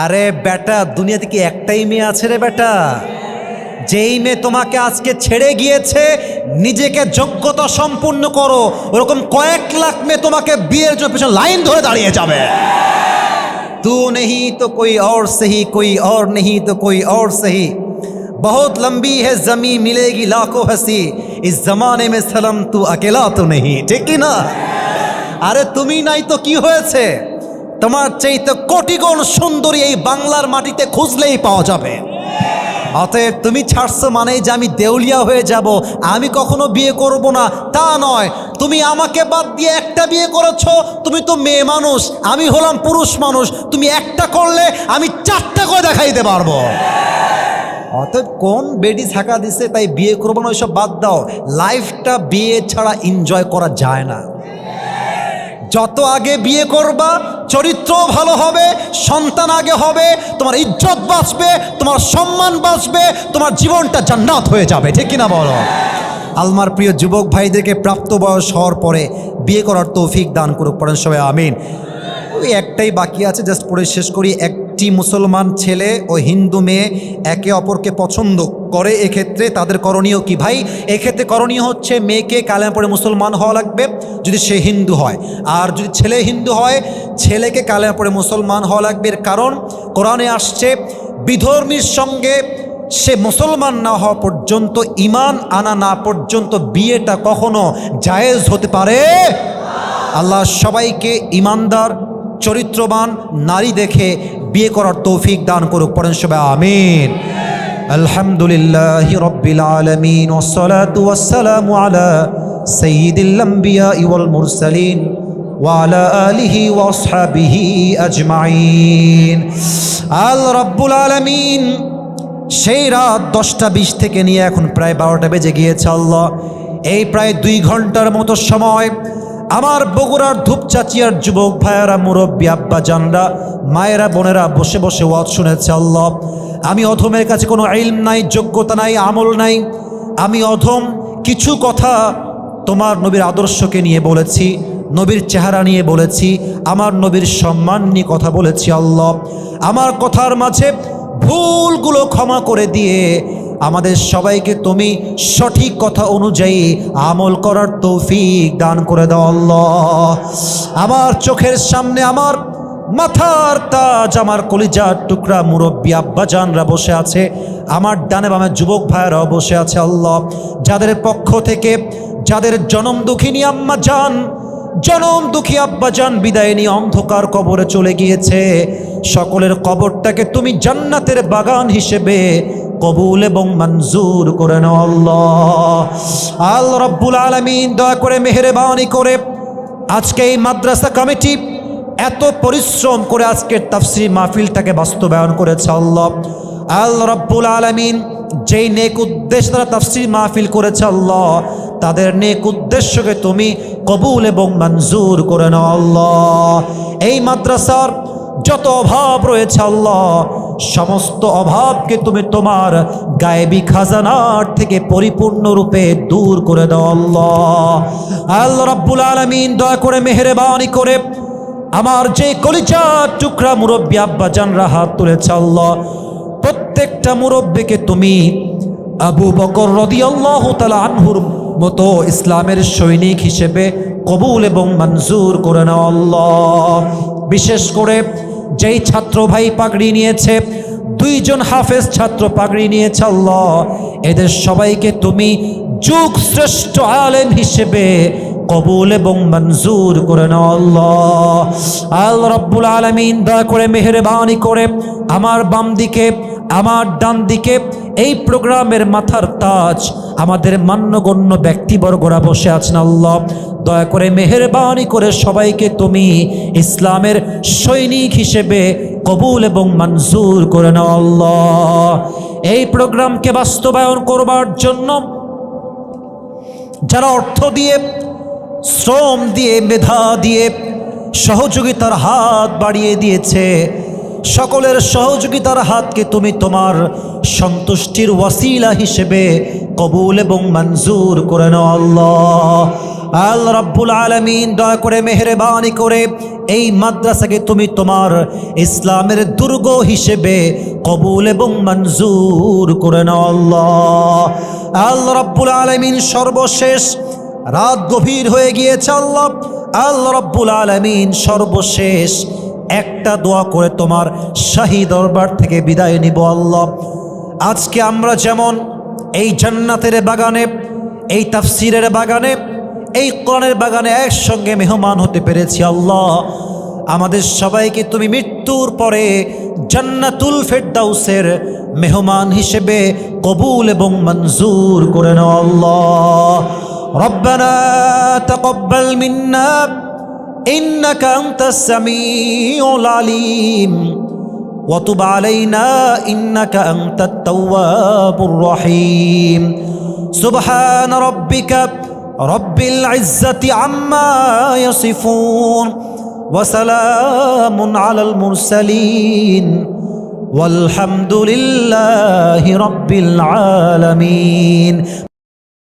A: আরে বেটা, দুনিয়াতে কি একটাই মেয়ে আছে রে বেটা? যেই মেয়ে তোমাকে আজকে ছেড়ে গিয়েছে নিজেকে যোগ্যতা সম্পূর্ণ করো, ওরকম কয়েক লাখ মেয়ে তোমাকে বিয়ের জন্য পিছনে লাইন ধরে দাঁড়িয়ে যাবে। तू नहीं तो कोई और सही, कोई और नहीं तो कोई और सही, बहुत लंबी है जमी मिलेगी लाखों हंसी, इस जमाने में सलम तू अकेला तो नहीं। ठीक ही ना? আরে তুমি নাই তো কি হয়েছে, তোমার চাইতে কোটি গুণ সুন্দরী এই বাংলার মাটিতে খুঁজলেই পাওয়া যাবে। অতএব তুমি ছাড়ছো মানেই যে আমি দেউলিয়া হয়ে যাব, আমি কখনো বিয়ে করব না তা নয়। তুমি আমাকে বাদ দিয়ে একটা বিয়ে করেছো, তুমি তো মেয়ে মানুষ, আমি হলাম পুরুষ মানুষ, তুমি একটা করলে আমি চারটা করে দেখাইতে পারবো। অতএব কোন বেডি ছাকা দিছে তাই বিয়ে করবো না, ওইসব বাদ দাও। লাইফটা বিয়ে ছাড়া এনজয় করা যায় না। যত আগে বিয়ে করবা চরিত্র ভালো হবে, সন্তান আগে হবে, তোমার ইজ্জত বাঁচবে, তোমার সম্মান বাঁচবে, তোমার জীবনটা জান্নাত হয়ে যাবে। ঠিক কিনা বলো? আলমার প্রিয় যুবক ভাইদেরকে প্রাপ্ত বয়স হওয়ার পরে বিয়ে করার তৌফিক দান করুক, পড়েন সবাই আমিন। ওই একটাই বাকি আছে, জাস্ট পড়ে শেষ করি। একটি মুসলমান ছেলে ও হিন্দু মেয়ে একে অপরকে পছন্দ করে, এক্ষেত্রে তাদের করণীয় কি? ভাই এক্ষেত্রে করণীয় হচ্ছে মেয়েকে কালেমা পড়ে মুসলমান হওয়া লাগবে যদি সে হিন্দু হয়, আর যদি ছেলে হিন্দু হয় ছেলেকে কালেমা পড়ে মুসলমান হওয়া লাগবে। এর কারণ কোরআনে আসছে বিধর্মীর সঙ্গে সে মুসলমান না হওয়া পর্যন্ত, ঈমান আনা না পর্যন্ত বিয়েটা কখনো জায়েজ হতে পারে। আল্লাহ সবাইকে ঈমানদার চরিত্রবান নারী দেখে বিয়ে করার তৌফিক দান করুক, পড়েন সবাই আমিন। আলহামদুলিল্লাহি রাব্বিল আলামিন ওয়াসসালাতু ওয়াসসালামু আলা সাইয়্যিদিল আমবিয়া ওয়াল মুরসালিন ওয়া আলা আলিহি ওয়া আসহাবিহি আজমাইন। আল রাব্বুল আলামিন সেই রাত 10টা 20 থেকে নিয়ে এখন প্রায় 12টা বেজে গিয়েছে। আল্লাহ এই প্রায় 2 ঘন্টার মতো সময় আমার বগুড়ার ধূপচাচিয়ার যুবক ভাইয়েরা, মুরব্বী আব্বা জানরা, মায়েরা, বোনেরা বসে বসে ওয়াজ শুনেছে। আল্লাহ আমি অধমের কাছে কোনো ইলম নাই, যোগ্যতা নাই, আমল নাই, আমি অধম। কিছু কথা তোমার নবীর আদর্শকে নিয়ে বলেছি, নবীর চেহারা নিয়ে বলেছি, আমার নবীর সম্মান নিয়ে কথা বলেছি। আল্লাহ আমার কথার মাঝে ভুলগুলো ক্ষমা করে দিয়ে আমাদের সবাইকে তুমি সঠিক কথা অনুযায়ী আমল করার তৌফিক দান করে দাও। আল্লাহ আমার চোখের সামনে আমার মাথার তাজ, আমার কলিজার টুকরা মুরব্বী আব্বাজানরা বসে আছে, আমার ডানে বামে যুবক ভাইয়েরাও বসে আছে। আল্লাহ যাদের পক্ষ থেকে যাদের জনম দুঃখিনী আম্মা জান, জনম দুঃখী আব্বাজান বিদায় নিয়ে অন্ধকার কবরে চলে গিয়েছে, সকলের কবরটাকে তুমি জান্নাতের বাগান হিসেবে কবুল এবং মঞ্জুর করে নাও। আল্লাহ আল্লাহ রাব্বুল আলামিন দয়া করে মেহেরবানি করে আজকে এই মাদ্রাসা কমিটি এত পরিশ্রম করে আজকের তাফসীর মাহফিলটাকে বাস্তবায়ন করেছে। আল্লাহ আল্লাহ রাব্বুল আলামিন যেই নেক উদ্দেশ্য তারা তাফসীর মাহফিল করেছে, আল্লাহ তাদের নেক উদ্দেশ্যকে তুমি কবুল এবং মঞ্জুর করে নাও। আল্লাহ এই মাদ্রাসার যত অভাব রয়েছে আল্লাহ, সমস্ত অভাবকে তুমি তোমার গায়েবী খাজানার থেকে পরিপূর্ণরূপে দূর করে দাও। আল্লাহ আল্লাহ রাব্বুল আলামিন দয়া করে মেহেরবানি করে আমার যে কলিজার টুকরা মুরব্বী আব্বাজানরা হাত তুলেছে, আল্লাহ প্রত্যেকটা মুরব্বীকে তুমি আবু বকর রাদিয়াল্লাহু তাআলা আনহুর মতো ইসলামের সৈনিক হিসেবে কবুল এবং মঞ্জুর করে নাও। আল্লাহ বিশেষ করে যেই ছাত্র ভাই পাগড়ি নিয়েছে, 2 জন হাফেজ ছাত্র পাগড়ি নিয়েছে, আল্লাহ এদের সবাইকে তুমি যুগ শ্রেষ্ঠ আলেম হিসেবে কবুল এবং মঞ্জুর করে নাও। আল্লাহ আল্লাহ রাব্বুল আলামিন দয়া করে মেহেরবানি করে আমার বাম দিকে আমার ডান দিকে এই প্রোগ্রামের মাথার তাজ আমাদের মান্যগণ্য ব্যক্তিবর্গরা বসে আছেন, আল্লাহ দয়া করে মেহেরবানি করে সবাইকে তুমি ইসলামের সৈনিক হিসেবে কবুল এবং মঞ্জুর করে নাও। আল্লাহ এই প্রোগ্রামকে বাস্তবায়ন করবার জন্য যারা অর্থ দিয়ে, শ্রম দিয়ে, মেধা দিয়ে সহযোগিতার হাত বাড়িয়ে দিয়েছে, সকলের সহযোগিতার হাতকে তুমি তোমার সন্তুষ্টির ওয়াসিলা হিসেবে কবুল এবং মঞ্জুর করে নাও। আল্লাহ আল্লাহ রাব্বুল আলামিন দয়া করে মেহেরবানি করে এই মাদ্রাসাকে তুমি তোমার ইসলামের দুর্গ হিসেবে কবুল এবং মঞ্জুর করে নাও আল্লাহ। আল্লাহ রাব্বুল আলামিন সর্বশেষ রাত গভীর হয়ে গিয়েছে আল্লাহ। আল্লাহ রাব্বুল আলামিন সর্বশেষ একটা দোয়া করে তোমার শাহী দরবার থেকে বিদায় নিব আল্লাহ। আজকে আমরা যেমন এই জান্নাতের বাগানে, এই তাফসিরের বাগানে, এই কোরআনের বাগানে একসঙ্গে মেহমান হতে পেরেছি আল্লাহ, আমাদের সবাইকে তুমি মৃত্যুর পরে জান্নাতুল ফেরদাউসের মেহমান হিসেবে কবুল এবং মঞ্জুর করে নাও আল্লাহ। রব্বানা তাকাব্বাল মিন্না ইন্নাকা আনতাস সামিউল আলিম ওয়া তুব আলাইনা ইন্নাকা আনতাত তাওয়াবুর রহিম। সুবহান রাব্বিকা রব্বিল ইজ্জাতি আম্মা ইয়াসিফুন ওয়া সালামুন আলাল মুরসালিন ওয়ালহামদুলিল্লাহি রাব্বিল আলামিন।